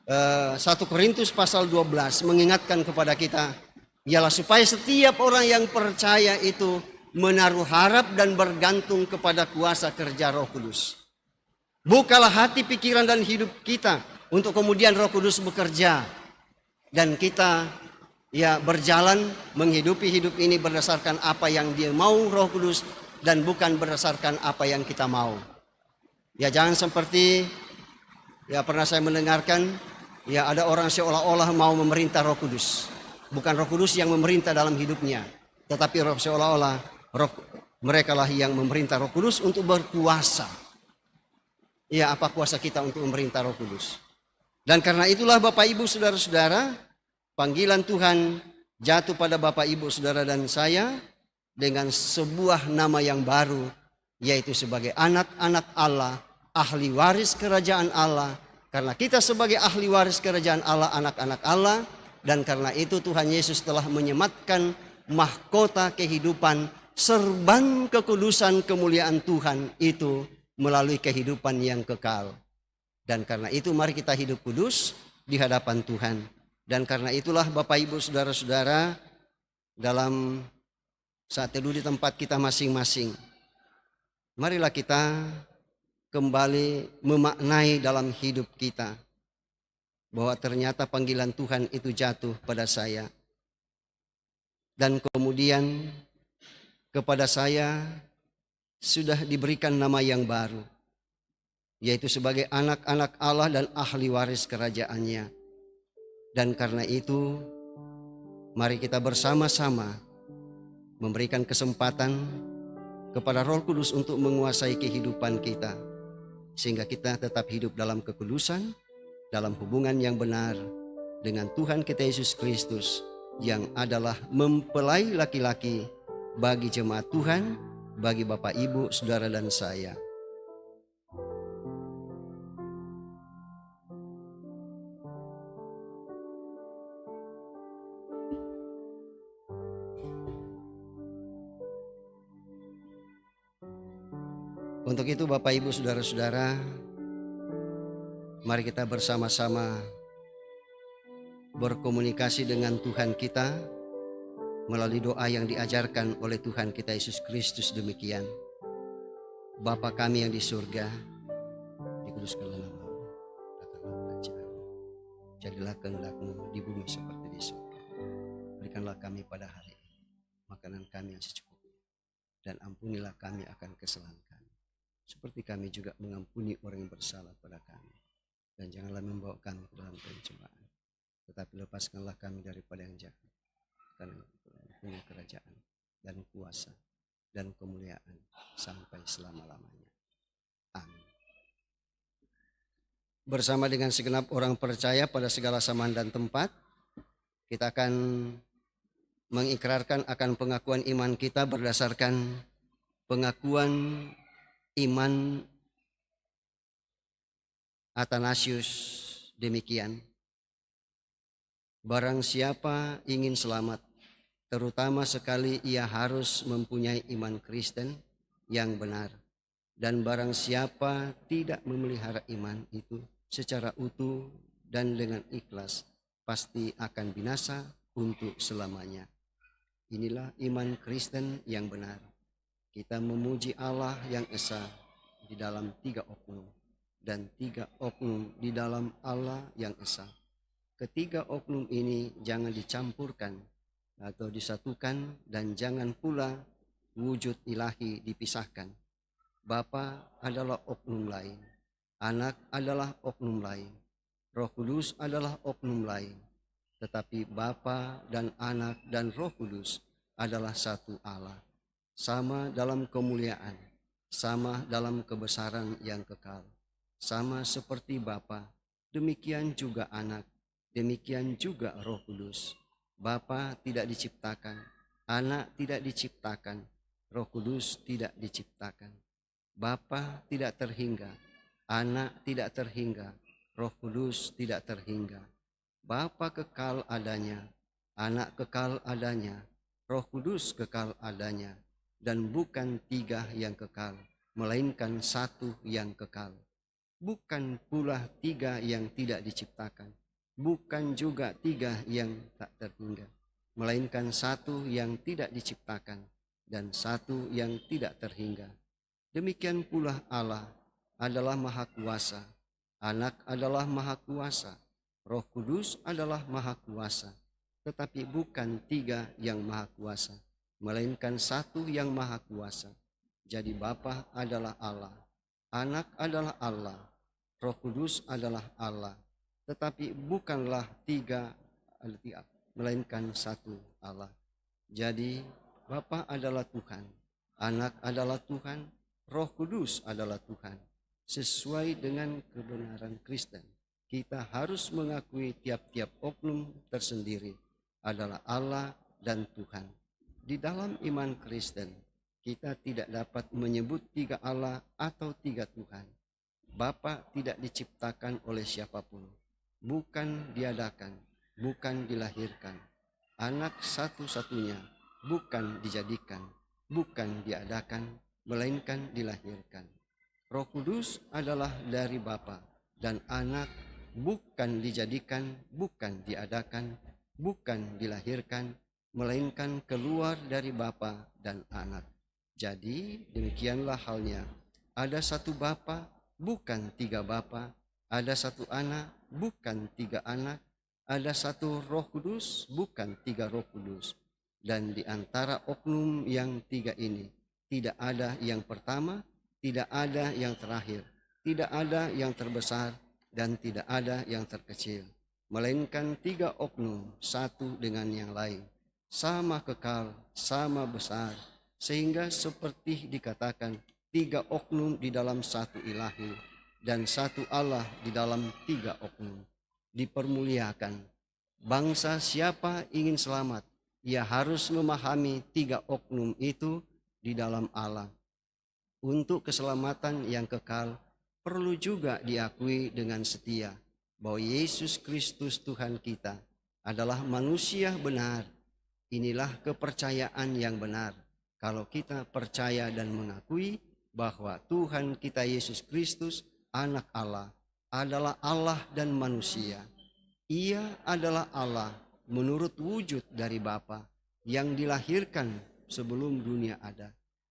1 Korintus pasal 12 mengingatkan kepada kita Ialah supaya setiap orang yang percaya itu menaruh harap dan bergantung kepada kuasa kerja Roh Kudus. Bukalah hati, pikiran, dan hidup kita untuk kemudian Roh Kudus bekerja. Dan kita berjalan menghidupi hidup ini berdasarkan apa yang Dia mau Roh Kudus dan bukan berdasarkan apa yang kita mau. Jangan seperti pernah saya mendengarkan ada orang seolah-olah mau memerintah Roh Kudus. Bukan Roh Kudus yang memerintah dalam hidupnya, tetapi seolah-olah mereka lah yang memerintah Roh Kudus untuk berkuasa. Apa kuasa kita untuk memerintah Roh Kudus? Dan karena itulah Bapak Ibu Saudara-saudara, panggilan Tuhan jatuh pada Bapak Ibu Saudara dan saya dengan sebuah nama yang baru, yaitu sebagai anak-anak Allah, ahli waris kerajaan Allah. Karena kita sebagai ahli waris kerajaan Allah, anak-anak Allah, dan karena itu Tuhan Yesus telah menyematkan mahkota kehidupan, serban kekudusan kemuliaan Tuhan itu melalui kehidupan yang kekal. Dan karena itu mari kita hidup kudus di hadapan Tuhan. Dan karena itulah Bapak Ibu Saudara-saudara, dalam saat teduh di tempat kita masing-masing, marilah kita kembali memaknai dalam hidup kita bahwa ternyata panggilan Tuhan itu jatuh pada saya. Dan kemudian kepada saya sudah diberikan nama yang baru, yaitu sebagai anak-anak Allah dan ahli waris kerajaannya. Dan karena itu mari kita bersama-sama memberikan kesempatan kepada Roh Kudus untuk menguasai kehidupan kita, sehingga kita tetap hidup dalam kekudusan, dalam hubungan yang benar dengan Tuhan kita Yesus Kristus, yang adalah mempelai laki-laki bagi jemaat Tuhan, bagi Bapak Ibu, Saudara dan saya. Untuk itu Bapak Ibu Saudara-saudara, mari kita bersama-sama berkomunikasi dengan Tuhan kita melalui doa yang diajarkan oleh Tuhan kita Yesus Kristus demikian. Bapa kami yang di surga, dikuduskanlah namamu, datanglah kerajaanmu, jadilah kehendak-Mu di bumi seperti di surga. Berikanlah kami pada hari ini makanan kami yang secukupnya, dan ampunilah kami akan kesalahan kami, seperti kami juga mengampuni orang yang bersalah pada kami. Dan janganlah membawa kami ke dalam pencobaan, tetapi lepaskanlah kami daripada yang jahat. Karena punya kerajaan dan kuasa dan kemuliaan sampai selama-lamanya. Amin. Bersama dengan segenap orang percaya pada segala zaman dan tempat, kita akan mengikrarkan akan pengakuan iman kita berdasarkan pengakuan iman Athanasius demikian. Barang siapa ingin selamat, terutama sekali ia harus mempunyai iman Kristen yang benar. Dan barang siapa tidak memelihara iman itu secara utuh dan dengan ikhlas, pasti akan binasa untuk selamanya. Inilah iman Kristen yang benar. Kita memuji Allah yang esa di dalam 3 oknum, dan 3 oknum di dalam Allah yang esa. Ketiga oknum ini jangan dicampurkan atau disatukan, dan jangan pula wujud ilahi dipisahkan. Bapa adalah oknum lain, Anak adalah oknum lain, Roh Kudus adalah oknum lain, tetapi Bapa dan Anak dan Roh Kudus adalah satu Allah, sama dalam kemuliaan, sama dalam kebesaran yang kekal, sama seperti Bapa, demikian juga Anak, demikian juga Roh Kudus. Bapa tidak diciptakan, Anak tidak diciptakan, Roh Kudus tidak diciptakan. Bapa tidak terhingga, Anak tidak terhingga, Roh Kudus tidak terhingga. Bapa kekal adanya, Anak kekal adanya, Roh Kudus kekal adanya, dan bukan 3 yang kekal, melainkan 1 yang kekal. Bukan pula 3 yang tidak diciptakan, bukan juga 3 yang tak terhingga, melainkan satu yang tidak diciptakan dan satu yang tidak terhingga. Demikian pula Allah adalah Maha Kuasa, Anak adalah Maha Kuasa, Roh Kudus adalah Maha Kuasa, tetapi bukan tiga yang Maha Kuasa, melainkan satu yang Maha Kuasa. Jadi Bapa adalah Allah, Anak adalah Allah, Roh Kudus adalah Allah, tetapi bukanlah tiga, melainkan satu Allah. Jadi Bapa adalah Tuhan, Anak adalah Tuhan, Roh Kudus adalah Tuhan. Sesuai dengan kebenaran Kristen, kita harus mengakui tiap-tiap oknum tersendiri adalah Allah dan Tuhan. Di dalam iman Kristen, kita tidak dapat menyebut tiga Allah atau tiga Tuhan. Bapa tidak diciptakan oleh siapapun, bukan diadakan, bukan dilahirkan. Anak satu-satunya, bukan dijadikan, bukan diadakan, melainkan dilahirkan. Roh Kudus adalah dari Bapa dan Anak, bukan dijadikan, bukan diadakan, bukan dilahirkan, melainkan keluar dari Bapa dan Anak. Jadi demikianlah halnya. Ada satu Bapa, bukan tiga Bapa. Ada satu Anak, bukan tiga Anak. Ada satu Roh Kudus, bukan tiga Roh Kudus. Dan di antara oknum yang tiga ini, tidak ada yang pertama, tidak ada yang terakhir, tidak ada yang terbesar, dan tidak ada yang terkecil. Melainkan tiga oknum, satu dengan yang lain, sama kekal, sama besar, sehingga seperti dikatakan, tiga oknum di dalam satu ilahi, dan satu Allah di dalam tiga oknum. Dipermuliakan. Bangsa siapa ingin selamat, ia harus memahami tiga oknum itu di dalam Allah. Untuk keselamatan yang kekal, perlu juga diakui dengan setia bahwa Yesus Kristus Tuhan kita adalah manusia benar. Inilah kepercayaan yang benar. Kalau kita percaya dan mengakui bahwa Tuhan kita Yesus Kristus, Anak Allah, adalah Allah dan manusia. Ia adalah Allah menurut wujud dari Bapa yang dilahirkan sebelum dunia ada.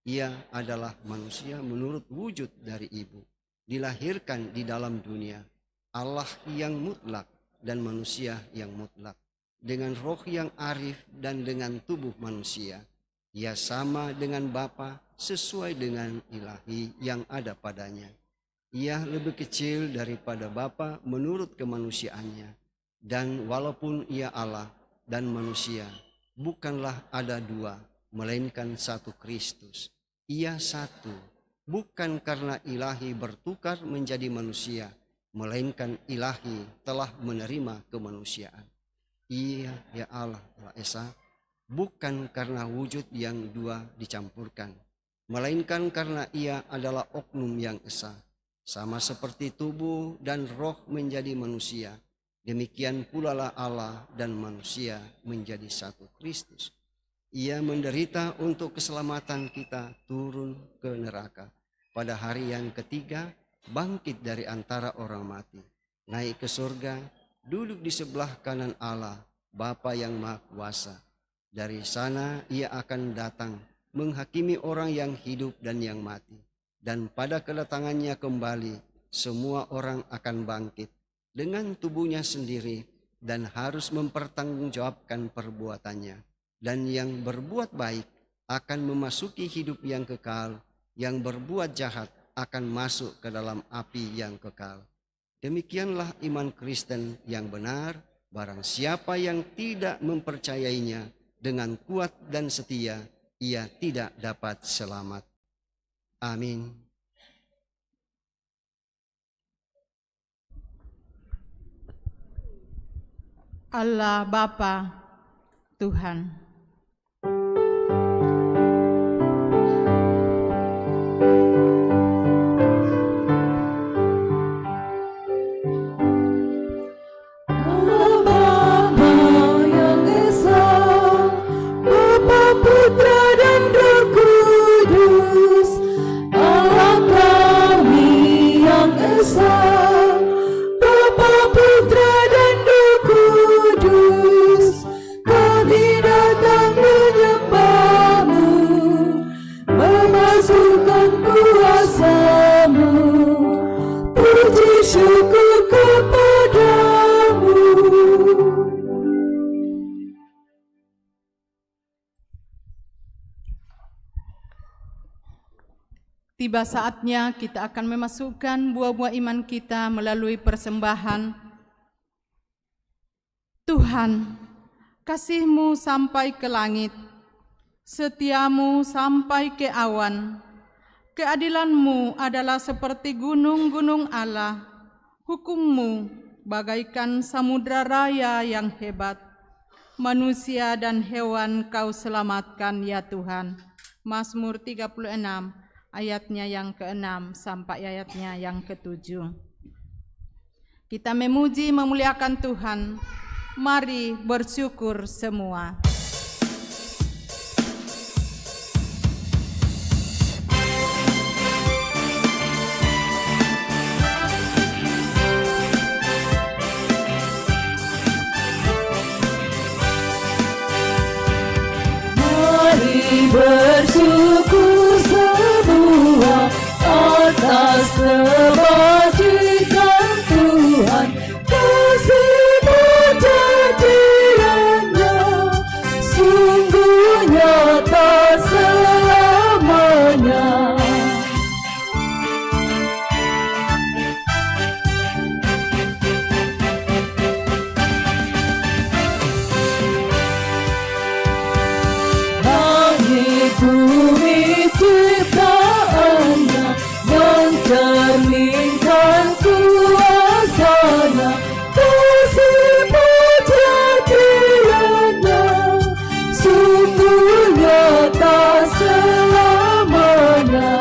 Ia adalah manusia menurut wujud dari Ibu, dilahirkan di dalam dunia. Allah yang mutlak dan manusia yang mutlak, dengan roh yang arif dan dengan tubuh manusia. Ia sama dengan Bapa sesuai dengan ilahi yang ada padanya. Ia lebih kecil daripada Bapa menurut kemanusiaannya. Dan walaupun ia Allah dan manusia, bukanlah ada dua, melainkan satu Kristus. Ia satu, bukan karena ilahi bertukar menjadi manusia, melainkan ilahi telah menerima kemanusiaan. Ia ya Allah Esa, bukan karena wujud yang dua dicampurkan, melainkan karena ia adalah oknum yang esa. Sama seperti tubuh dan roh menjadi manusia, demikian pula lah Allah dan manusia menjadi satu Kristus. Ia menderita untuk keselamatan kita, turun ke neraka. Pada hari yang ketiga, bangkit dari antara orang mati, naik ke surga, duduk di sebelah kanan Allah, Bapa yang Maha Kuasa. Dari sana ia akan datang menghakimi orang yang hidup dan yang mati. Dan pada kedatangannya kembali, semua orang akan bangkit dengan tubuhnya sendiri dan harus mempertanggungjawabkan perbuatannya. Dan yang berbuat baik akan memasuki hidup yang kekal, yang berbuat jahat akan masuk ke dalam api yang kekal. Demikianlah iman Kristen yang benar. Barang siapa yang tidak mempercayainya dengan kuat dan setia, ia tidak dapat selamat. Amin. Allah Bapa, Tuhan. Kami Tiba saatnya kita akan memasukkan buah-buah iman kita melalui persembahan. Tuhan, kasih-Mu sampai ke langit, setia-Mu sampai ke awan. Keadilan-Mu adalah seperti gunung-gunung Allah, hukum-Mu bagaikan samudra raya yang hebat. Manusia dan hewan Kau selamatkan ya Tuhan. Mazmur 36 ayatnya yang ke-6 sampai ayatnya yang ke-7. Kita memuji memuliakan Tuhan. Mari bersyukur semua. Bersyukur semua atas kebajikan Tuhan, kasih-Mu janji-Nya sungguh nyata selamanya. Bumi ciptaannya mencerminkan kuasa-Nya, kasih-Mu janji-Nya sungguh nyata selamanya.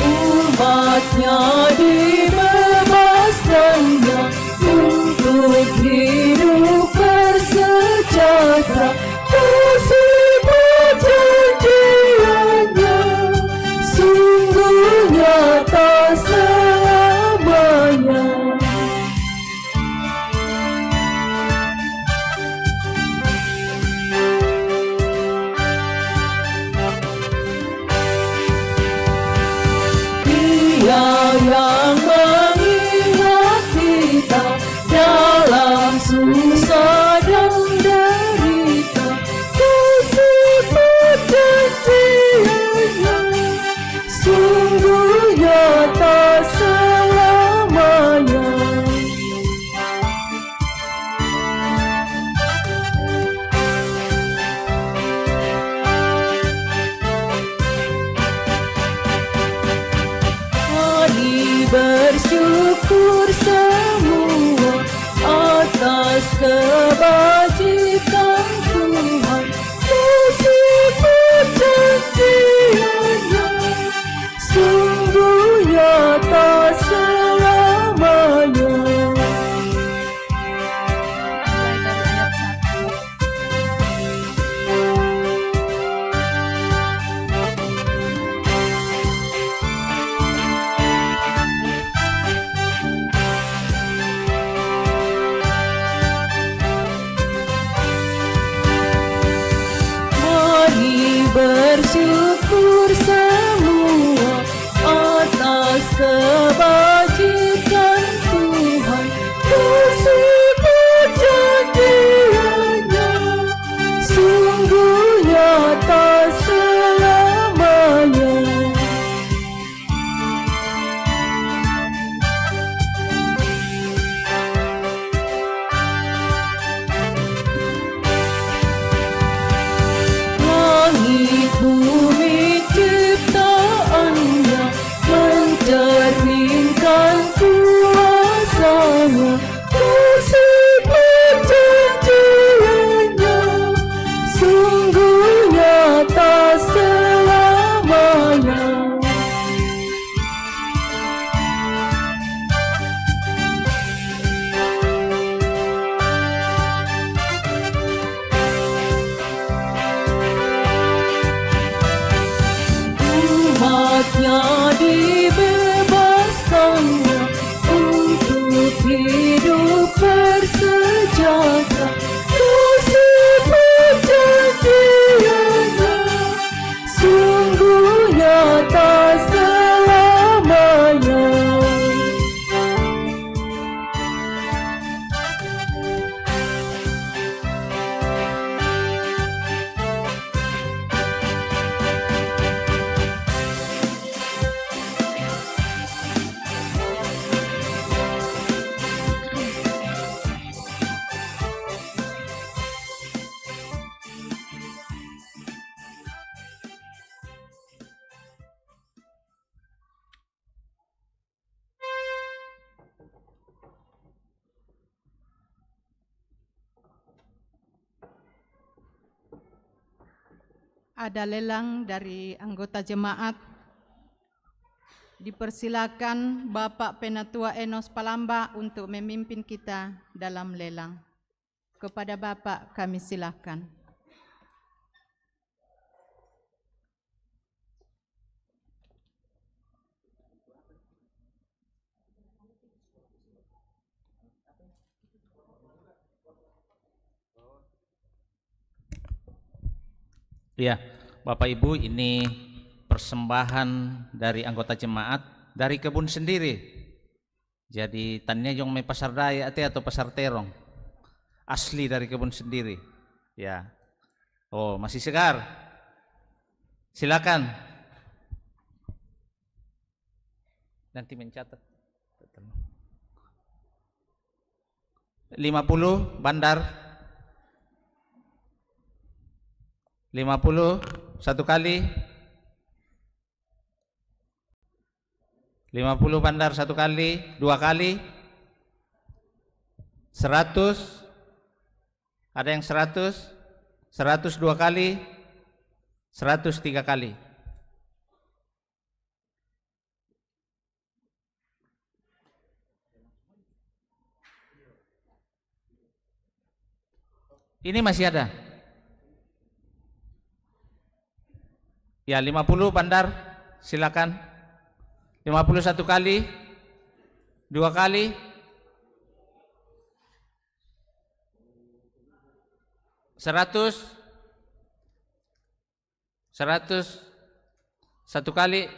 Umatnya dibebaskannya untuk hidup bersejahtera, kasih-Mu janji-Nya sungguh nyata selamanya. Dia yang mengingat kita dalam susah dan derita, kasih-Mu janji-Nya sungguh nyata selamanya. Mari bersyukur semua atas kebajikan Tuhan, kasih-Mu janji-Nya sungguh nyata selamanya. Bersyukur semua atas kebajikan Tuhan, kasih-Mu janji-Nya sungguh nyata selamanya. Langit bumi ciptaannya mencerminkan kuasa-Nya, kasih-Mu janji-Nya sungguh nyata selamanya. Umatnya dibebaskannya untuk hidup bersejahtera, kasih-Mu janji-Nya sungguh nyata selamanya. ada lelang dari anggota jemaat. Dipersilakan Bapak Penatua Enos Palamba untuk memimpin kita dalam lelang. Kepada Bapak kami silakan. Ya, Bapak Ibu, ini persembahan dari anggota jemaat dari kebun sendiri. Jadi tannya jong me pasar daya atau pasar terong. Asli dari kebun sendiri. Ya. Oh, masih segar. Silakan. Nanti mencatat. 50 bandar. 50 satu kali. 50 bandar satu kali, dua kali. 100. Ada yang 100? 100 dua kali. 100 tiga kali. Ini masih ada. Ya, 50 bandar, silakan. 51 kali, dua kali, 100, 100, satu kali,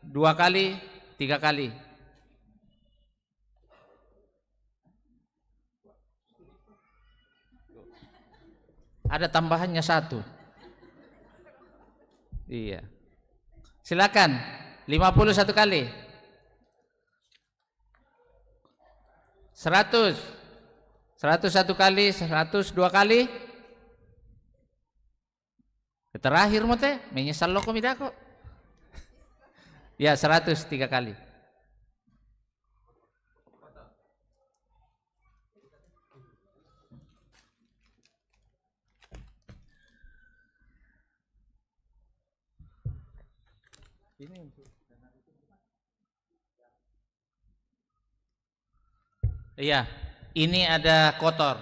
dua kali, tiga kali. Ada tambahannya satu. Iya. Silakan. 51 kali. 100. 101 kali, 102 kali. Terakhir mote, menyesal lo komidako. Ya, 103 kali. Ini untuk iya, ini ada kotor,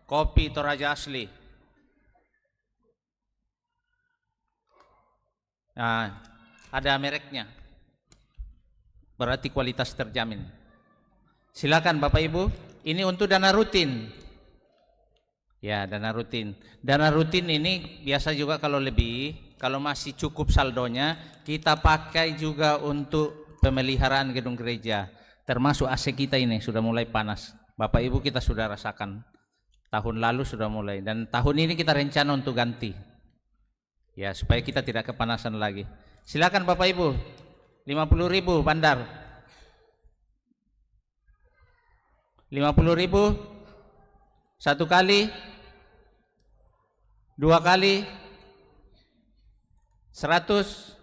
kopi Toraja asli. Nah, ada mereknya, berarti kualitas terjamin. Silakan Bapak Ibu, ini untuk dana rutin. Ya, dana rutin. Dana rutin ini biasa juga kalau lebih, kalau masih cukup saldonya, kita pakai juga untuk pemeliharaan gedung gereja. Termasuk AC kita ini sudah mulai panas. Bapak Ibu kita sudah rasakan. Tahun lalu sudah mulai dan tahun ini kita rencana untuk ganti. Ya, supaya kita tidak kepanasan lagi. Silakan Bapak Ibu. 50.000 bandar. 50.000 satu kali, dua kali, 100,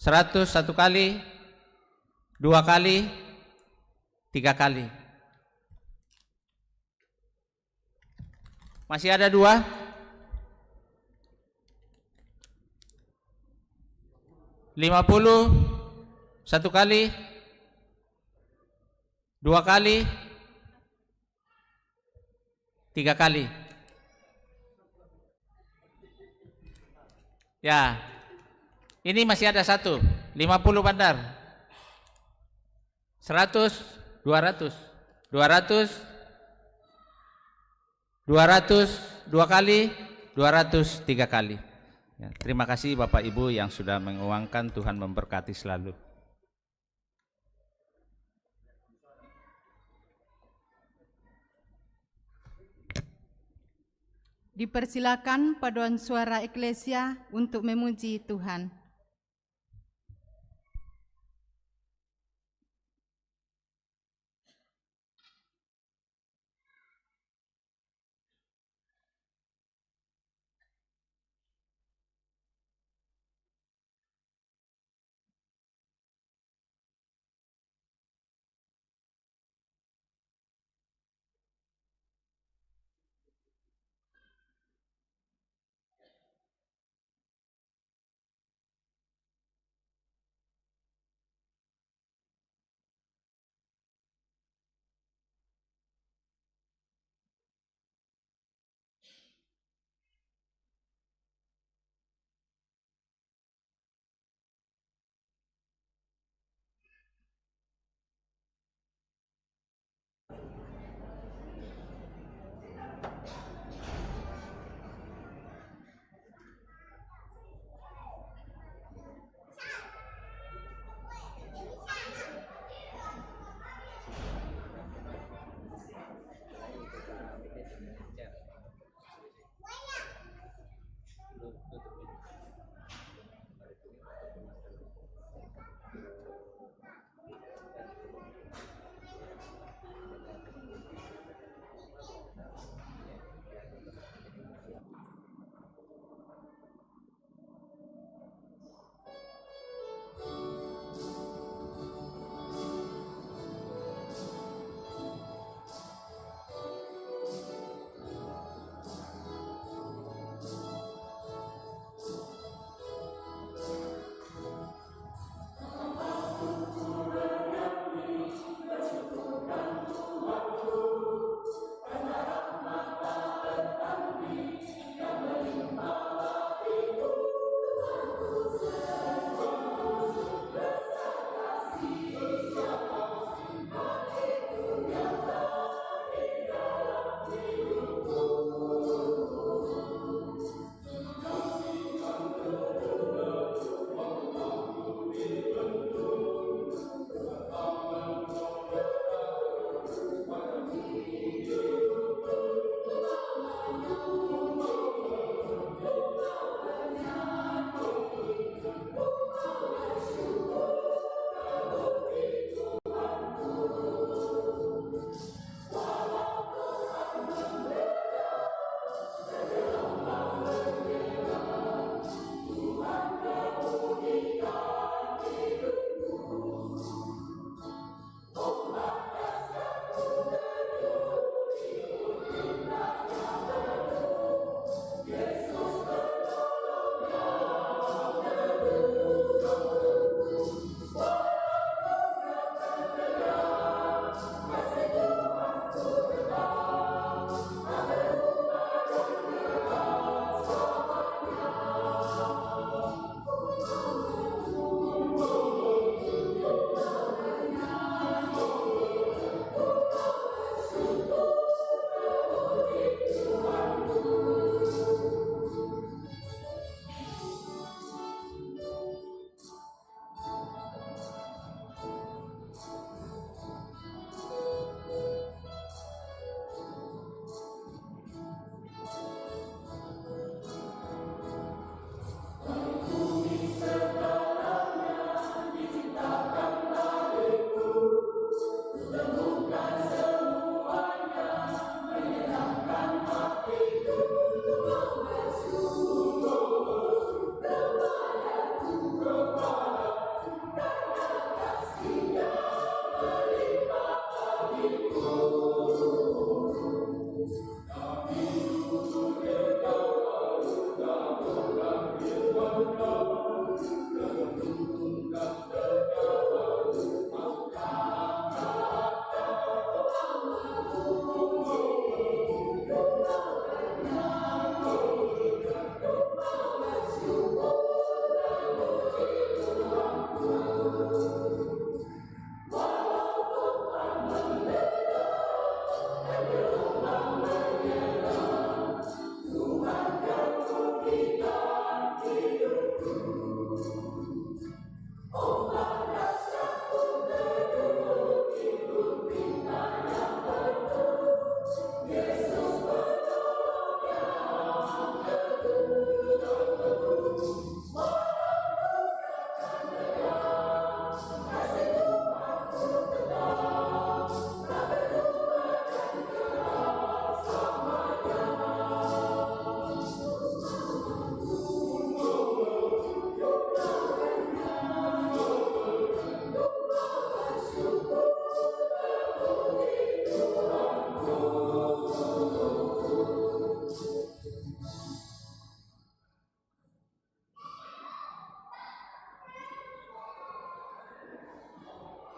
100 satu kali, dua kali, tiga kali. Masih ada dua. $50 satu kali, dua kali, tiga kali. Ya, ini masih ada satu, 50 bandar, 100, 200, 200, 200, dua kali, 200, tiga kali. Ya, terima kasih Bapak Ibu yang sudah menguangkan, Tuhan memberkati selalu. Dipersilakan paduan suara eklesia untuk memuji Tuhan.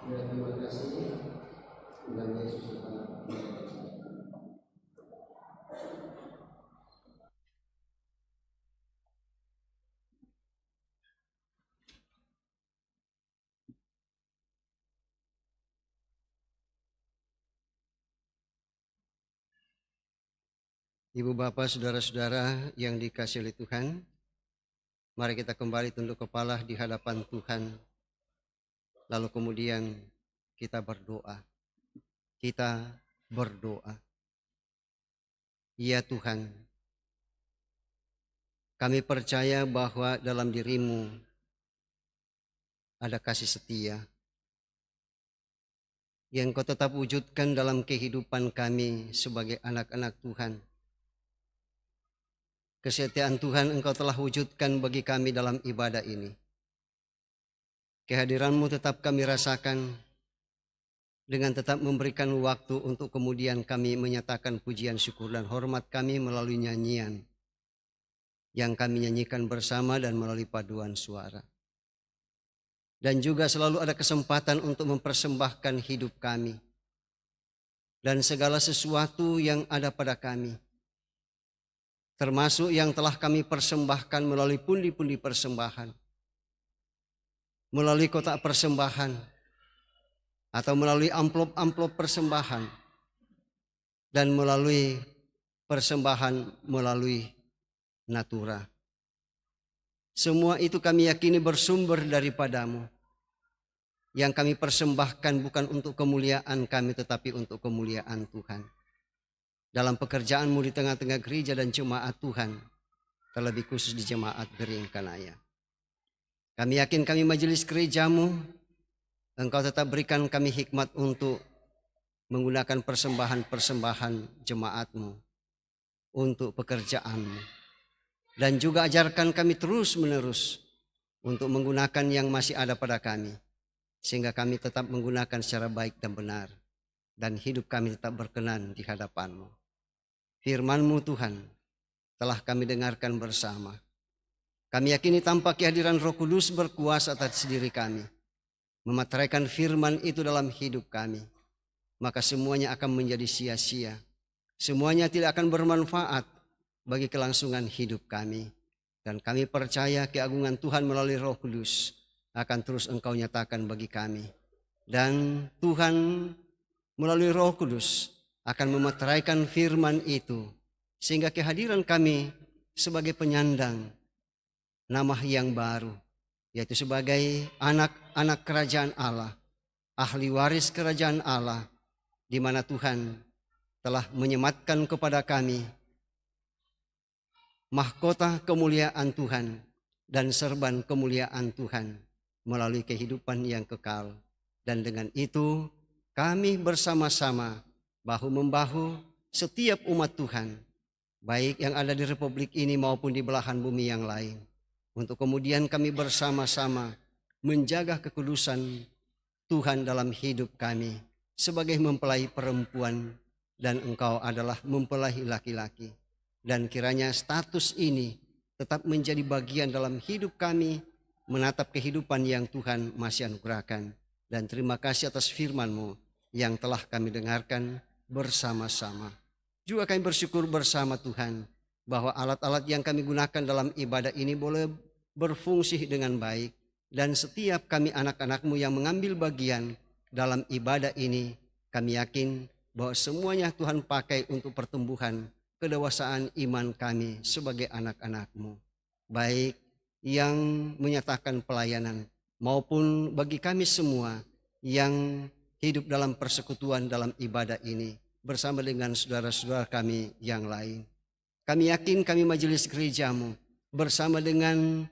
Ya, terima kasih. Tuhan Yesus tetap memberkati. Ibu bapak saudara-saudara yang dikasihi oleh Tuhan, mari kita kembali tunduk kepala di hadapan Tuhan. Lalu kemudian kita berdoa. Kita berdoa. Ya Tuhan, kami percaya bahwa dalam diri-Mu ada kasih setia yang Kau tetap wujudkan dalam kehidupan kami sebagai anak-anak Tuhan. Kesetiaan Tuhan Engkau telah wujudkan bagi kami dalam ibadah ini. Kehadiran-Mu tetap kami rasakan dengan tetap memberikan waktu untuk kemudian kami menyatakan pujian syukur dan hormat kami melalui nyanyian yang kami nyanyikan bersama dan melalui paduan suara. Dan juga selalu ada kesempatan untuk mempersembahkan hidup kami dan segala sesuatu yang ada pada kami, termasuk yang telah kami persembahkan melalui pundi-pundi persembahan, melalui kotak persembahan, atau melalui amplop-amplop persembahan, dan melalui persembahan melalui natura. Semua itu kami yakini bersumber daripada-Mu. Yang kami persembahkan bukan untuk kemuliaan kami, tetapi untuk kemuliaan Tuhan. Dalam pekerjaan-Mu di tengah-tengah gereja dan jemaat Tuhan, terlebih khusus di jemaat Bering Kanaya. Kami yakin kami majelis gereja-Mu, Engkau tetap berikan kami hikmat untuk menggunakan persembahan-persembahan jemaat-Mu untuk pekerjaan-Mu. Dan juga ajarkan kami terus-menerus untuk menggunakan yang masih ada pada kami, sehingga kami tetap menggunakan secara baik dan benar, dan hidup kami tetap berkenan di hadapan-Mu. Firman-Mu Tuhan telah kami dengarkan bersama. Kami yakini tanpa kehadiran Roh Kudus berkuasa atas diri kami, memeteraikan firman itu dalam hidup kami, maka semuanya akan menjadi sia-sia. Semuanya tidak akan bermanfaat bagi kelangsungan hidup kami. Dan kami percaya keagungan Tuhan melalui Roh Kudus akan terus Engkau nyatakan bagi kami. Dan Tuhan melalui Roh Kudus akan memeteraikan firman itu, sehingga kehadiran kami sebagai penyandang nama yang baru, yaitu sebagai anak-anak kerajaan Allah, ahli waris kerajaan Allah, di mana Tuhan telah menyematkan kepada kami mahkota kemuliaan Tuhan dan serban kemuliaan Tuhan melalui kehidupan yang kekal. Dan dengan itu kami bersama-sama bahu-membahu setiap umat Tuhan, baik yang ada di republik ini maupun di belahan bumi yang lain, untuk kemudian kami bersama-sama menjaga kekudusan Tuhan dalam hidup kami sebagai mempelai perempuan, dan Engkau adalah mempelai laki-laki. Dan kiranya status ini tetap menjadi bagian dalam hidup kami, menatap kehidupan yang Tuhan masih anugerahkan. Dan terima kasih atas firman-Mu yang telah kami dengarkan bersama-sama. Juga kami bersyukur bersama Tuhan bahwa alat-alat yang kami gunakan dalam ibadah ini boleh berfungsi dengan baik. Dan setiap kami anak-anak-Mu yang mengambil bagian dalam ibadah ini, kami yakin bahwa semuanya Tuhan pakai untuk pertumbuhan kedewasaan iman kami sebagai anak-anak-Mu, baik yang menyatakan pelayanan maupun bagi kami semua yang hidup dalam persekutuan dalam ibadah ini bersama dengan saudara-saudara kami yang lain. Kami yakin kami majelis gereja-Mu bersama dengan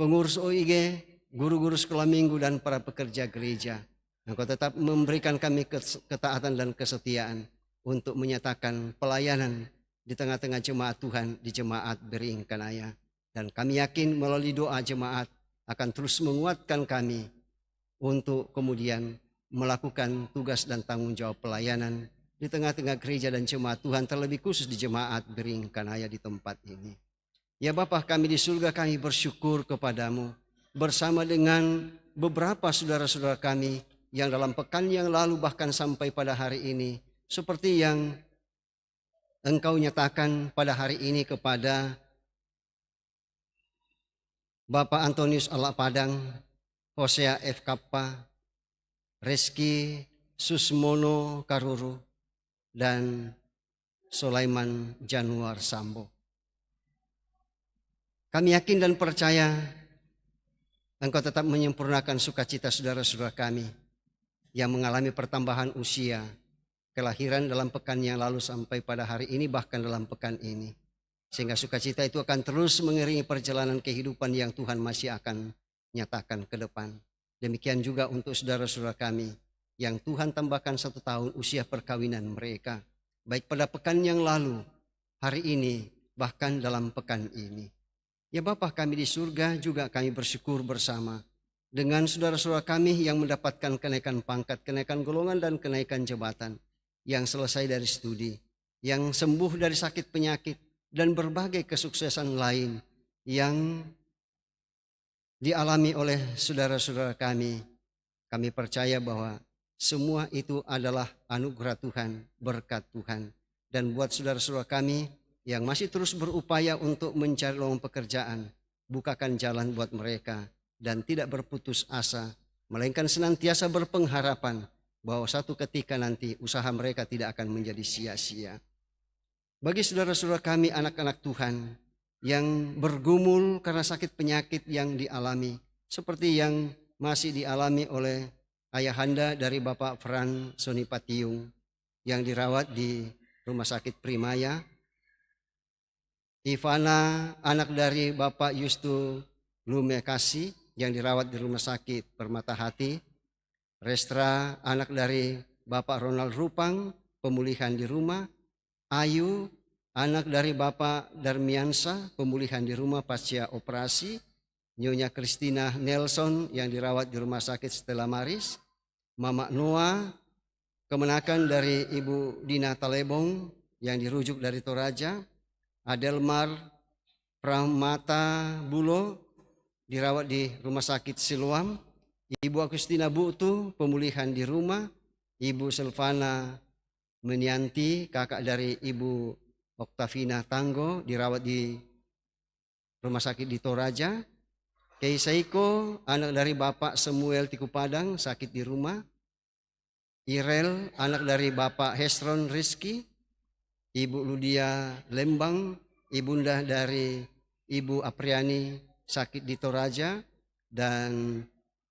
pengurus OIG, guru-guru sekolah minggu dan para pekerja gereja, Engkau tetap memberikan kami ketaatan dan kesetiaan untuk menyatakan pelayanan di tengah-tengah jemaat Tuhan di jemaat Bering Kanaya. Dan kami yakin melalui doa jemaat akan terus menguatkan kami untuk kemudian melakukan tugas dan tanggung jawab pelayanan di tengah-tengah gereja dan jemaat Tuhan, terlebih khusus di jemaat Bering Kanaya di tempat ini. Ya Bapa kami di surga, kami bersyukur kepada-Mu bersama dengan beberapa saudara-saudara kami yang dalam pekan yang lalu bahkan sampai pada hari ini, seperti yang Engkau nyatakan pada hari ini kepada Bapak Antonius Allah Padang, Hosea F. Kappa, Reski Susmono Karuru, dan Sulaiman Januar Sambo. Kami yakin dan percaya Engkau tetap menyempurnakan sukacita saudara-saudara kami yang mengalami pertambahan usia, kelahiran dalam pekan yang lalu sampai pada hari ini, bahkan dalam pekan ini. Sehingga sukacita itu akan terus mengiringi perjalanan kehidupan yang Tuhan masih akan nyatakan ke depan. Demikian juga untuk saudara-saudara kami yang Tuhan tambahkan 1 tahun usia perkawinan mereka. Baik pada pekan yang lalu, hari ini, bahkan dalam pekan ini. Ya Bapa kami di surga, juga kami bersyukur bersama dengan saudara-saudara kami yang mendapatkan kenaikan pangkat, kenaikan golongan, dan kenaikan jabatan, yang selesai dari studi, yang sembuh dari sakit penyakit, dan berbagai kesuksesan lain yang dialami oleh saudara-saudara kami. Kami percaya bahwa semua itu adalah anugerah Tuhan, berkat Tuhan. Dan buat saudara-saudara kami yang masih terus berupaya untuk mencari lowongan pekerjaan, bukakan jalan buat mereka dan tidak berputus asa, melainkan senantiasa berpengharapan bahwa satu ketika nanti usaha mereka tidak akan menjadi sia-sia. Bagi saudara-saudara kami anak-anak Tuhan yang bergumul karena sakit penyakit yang dialami, seperti yang masih dialami oleh ayahanda dari Bapak Fran Sonipatiung yang dirawat di Rumah Sakit Primaya, Ivana anak dari Bapak Yustu Lumekasi yang dirawat di Rumah Sakit Permata Hati, Restra anak dari Bapak Ronald Rupang pemulihan di rumah, Ayu anak dari Bapak Darmiansa pemulihan di rumah pasca operasi, Nyonya Christina Nelson yang dirawat di Rumah Sakit Stella Maris, Mama Noah kemenakan dari Ibu Dina Talebong yang dirujuk dari Toraja, Adelmar Pramata Bulo dirawat di Rumah Sakit Siloam, Ibu Agustina Butu pemulihan di rumah, Ibu Silvana Menianti kakak dari Ibu Oktavina Tanggo dirawat di Rumah Sakit di Toraja, Kei Saiko anak dari Bapak Samuel Tikupadang sakit di rumah, Irel anak dari Bapak Hesron Rizki, Ibu Ludia Lembang, ibunda dari Ibu Apriani sakit di Toraja, dan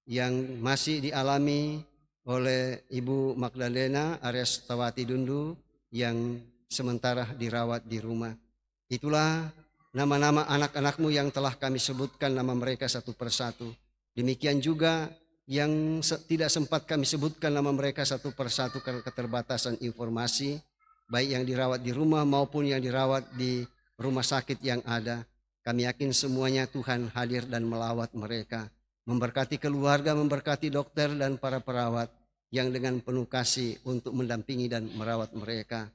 yang masih dialami oleh Ibu Magdalena Ares Tawati Dundu yang sementara dirawat di rumah. Itulah nama-nama anak-anakmu yang telah kami sebutkan nama mereka satu persatu. Demikian juga yang tidak sempat kami sebutkan nama mereka satu persatu karena keterbatasan informasi, baik yang dirawat di rumah maupun yang dirawat di rumah sakit yang ada. Kami yakin semuanya Tuhan hadir dan melawat mereka, memberkati keluarga, memberkati dokter dan para perawat yang dengan penuh kasih untuk mendampingi dan merawat mereka.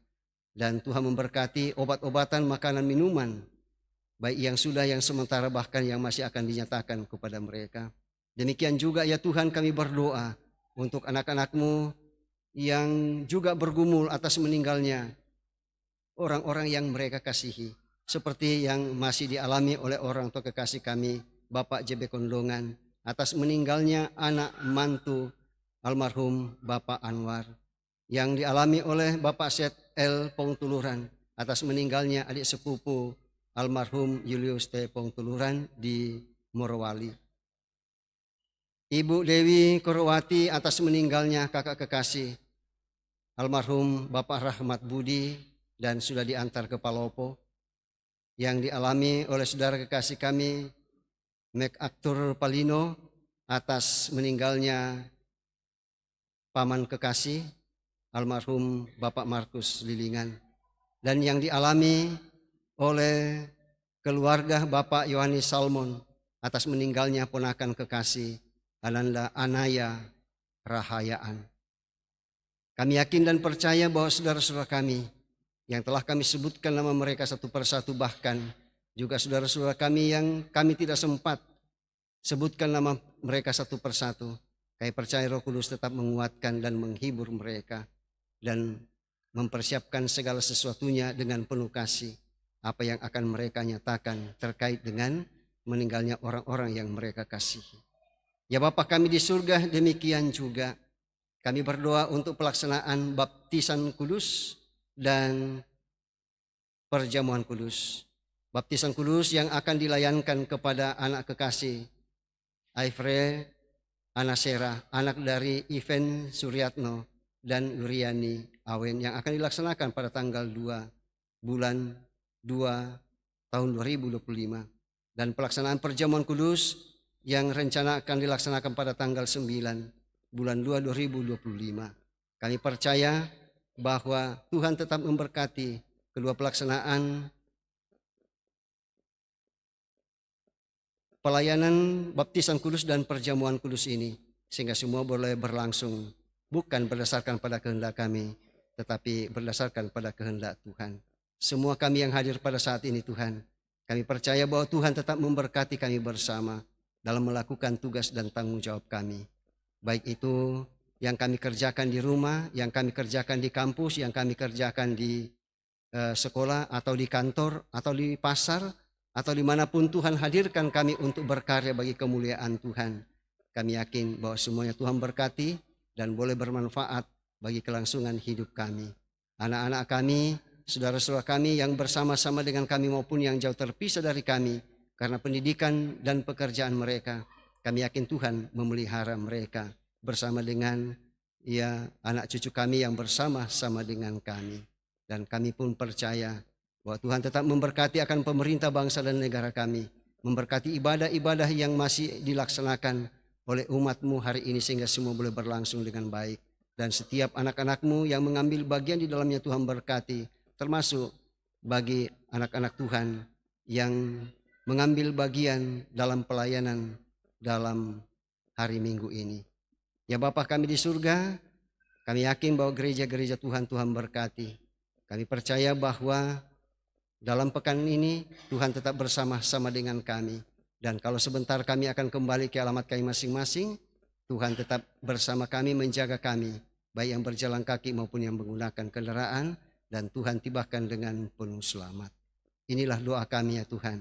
Dan Tuhan memberkati obat-obatan, makanan, minuman, baik yang sudah, yang sementara, bahkan yang masih akan dinyatakan kepada mereka. Demikian juga ya Tuhan kami berdoa untuk anak-anak-Mu yang juga bergumul atas meninggalnya orang-orang yang mereka kasihi, seperti yang masih dialami oleh orang tua kekasih kami Bapak JB Kondongan atas meninggalnya anak mantu almarhum Bapak Anwar, yang dialami oleh Bapak Set L. Pongtuluran atas meninggalnya adik sepupu almarhum Julius T. Pongtuluran di Morowali, Ibu Dewi Korowati atas meninggalnya kakak kekasih almarhum Bapak Rahmat Budi dan sudah diantar ke Palopo, yang dialami oleh saudara kekasih kami MacArthur Palino atas meninggalnya paman kekasih almarhum Bapak Markus Lilingan, dan yang dialami oleh keluarga Bapak Yohanes Salmon atas meninggalnya ponakan kekasih Ananda Anaya Rahayaan. Kami yakin dan percaya bahwa saudara-saudara kami yang telah kami sebutkan nama mereka satu persatu, bahkan juga saudara-saudara kami yang kami tidak sempat sebutkan nama mereka satu persatu, Kami percaya Roh Kudus tetap menguatkan dan menghibur mereka dan mempersiapkan segala sesuatunya dengan penuh kasih apa yang akan mereka nyatakan terkait dengan meninggalnya orang-orang yang mereka kasihi. Ya Bapa kami di surga, demikian juga kami berdoa untuk pelaksanaan baptisan kudus dan perjamuan kudus. Baptisan kudus yang akan dilayankan kepada anak kekasih Aifre Anasera, anak dari Iven Suryatno dan Yuriani Awen, yang akan dilaksanakan pada tanggal 2 bulan 2 tahun 2025. Dan pelaksanaan perjamuan kudus yang rencana akan dilaksanakan pada tanggal 9 bulan 2 2025. Kami percaya bahwa Tuhan tetap memberkati kedua pelaksanaan pelayanan baptisan kudus dan perjamuan kudus ini, sehingga semua boleh berlangsung bukan berdasarkan pada kehendak kami, tetapi berdasarkan pada kehendak Tuhan. Semua kami yang hadir pada saat ini Tuhan, kami percaya bahwa Tuhan tetap memberkati kami bersama dalam melakukan tugas dan tanggung jawab kami. Baik itu yang kami kerjakan di rumah, yang kami kerjakan di kampus, yang kami kerjakan di sekolah atau di kantor atau di pasar, atau dimanapun Tuhan hadirkan kami untuk berkarya bagi kemuliaan Tuhan. Kami yakin bahwa semuanya Tuhan berkati dan boleh bermanfaat bagi kelangsungan hidup kami. Anak-anak kami, saudara-saudara kami yang bersama-sama dengan kami maupun yang jauh terpisah dari kami karena pendidikan dan pekerjaan mereka, kami yakin Tuhan memelihara mereka bersama dengan anak cucu kami yang bersama-sama dengan kami. Dan kami pun percaya bahwa Tuhan tetap memberkati akan pemerintah bangsa dan negara kami, memberkati ibadah-ibadah yang masih dilaksanakan oleh umat-Mu hari ini sehingga semua boleh berlangsung dengan baik. Dan setiap anak-anak-Mu yang mengambil bagian di dalamnya Tuhan berkati, termasuk bagi anak-anak Tuhan yang mengambil bagian dalam pelayanan dalam hari Minggu ini. Ya Bapa kami di surga, kami yakin bahwa gereja-gereja Tuhan berkati. Kami percaya bahwa dalam pekan ini Tuhan tetap bersama-sama dengan kami. Dan kalau sebentar kami akan kembali ke alamat kami masing-masing, Tuhan tetap bersama kami, menjaga kami, baik yang berjalan kaki maupun yang menggunakan kendaraan, dan Tuhan tibakan dengan penuh selamat. Inilah doa kami ya Tuhan,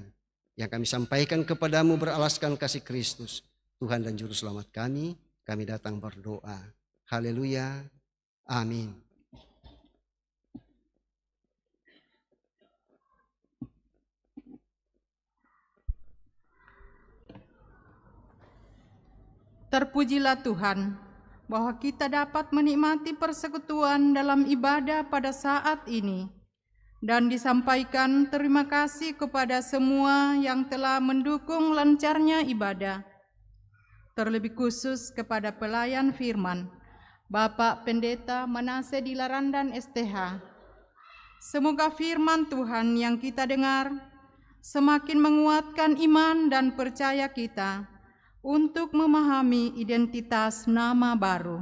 yang kami sampaikan kepadamu beralaskan kasih Kristus, Tuhan dan Juru Selamat kami datang berdoa. Haleluya, amin. Terpujilah Tuhan bahwa kita dapat menikmati persekutuan dalam ibadah pada saat ini, dan disampaikan terima kasih kepada semua yang telah mendukung lancarnya ibadah, terlebih khusus kepada pelayan firman Bapak Pendeta Manase Dilarandan STH. Semoga firman Tuhan yang kita dengar semakin menguatkan iman dan percaya kita untuk memahami identitas nama baru.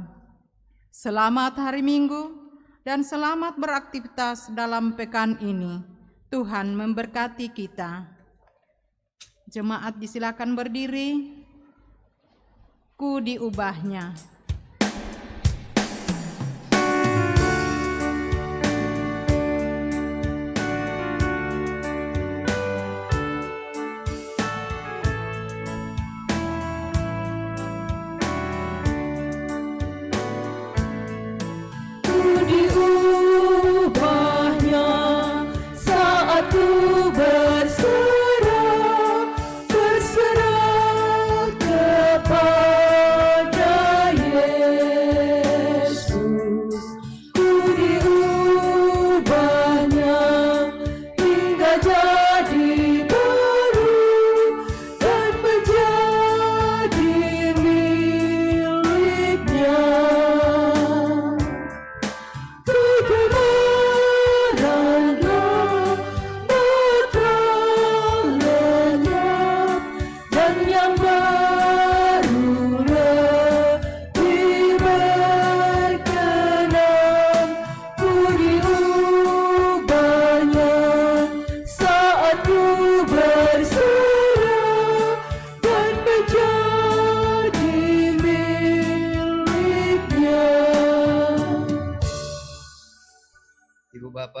Selamat hari Minggu dan selamat beraktivitas dalam pekan ini. Tuhan memberkati kita. Jemaat disilakan berdiri. Ku diubahnya.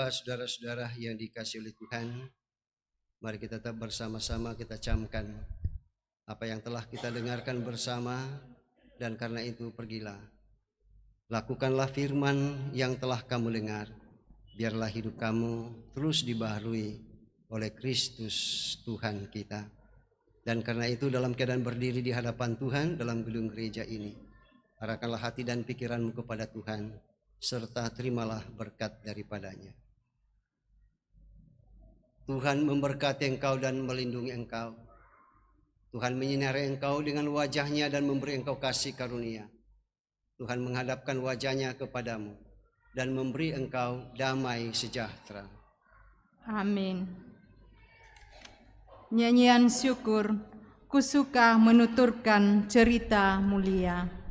Bapak, saudara-saudara yang dikasihi oleh Tuhan, mari kita tetap bersama-sama kita camkan apa yang telah kita dengarkan bersama, dan karena itu pergilah. Lakukanlah firman yang telah kamu dengar. Biarlah hidup kamu terus dibaharui oleh Kristus Tuhan kita. Dan karena itu dalam keadaan berdiri di hadapan Tuhan dalam gedung gereja ini, arahkanlah hati dan pikiranmu kepada Tuhan, serta terimalah berkat daripadanya. Tuhan memberkati engkau dan melindungi engkau. Tuhan menyinari engkau dengan wajah-Nya dan memberi engkau kasih karunia. Tuhan menghadapkan wajah-Nya kepadamu dan memberi engkau damai sejahtera. Amin. Nyanyian syukur, ku suka menuturkan cerita mulia.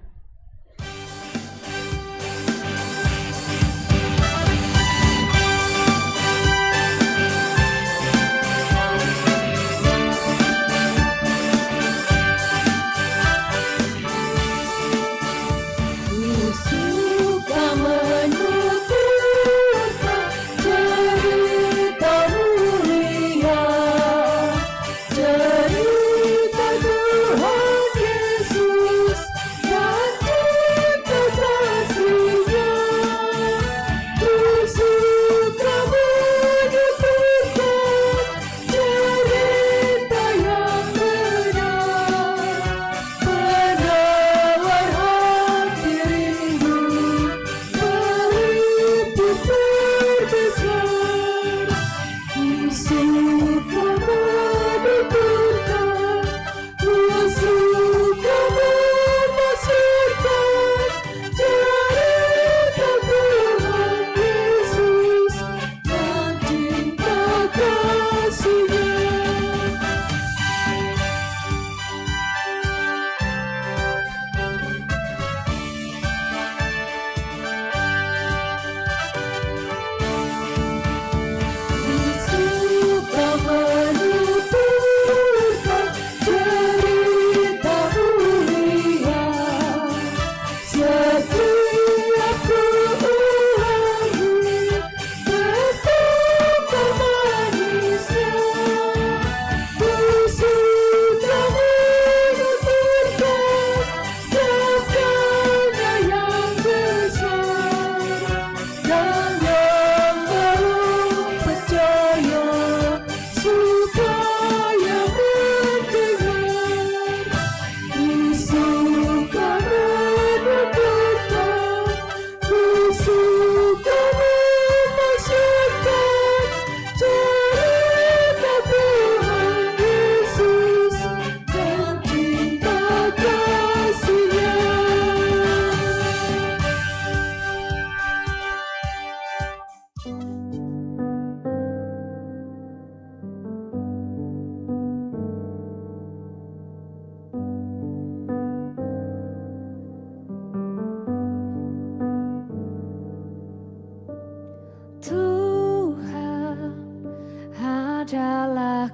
Tuhan adalah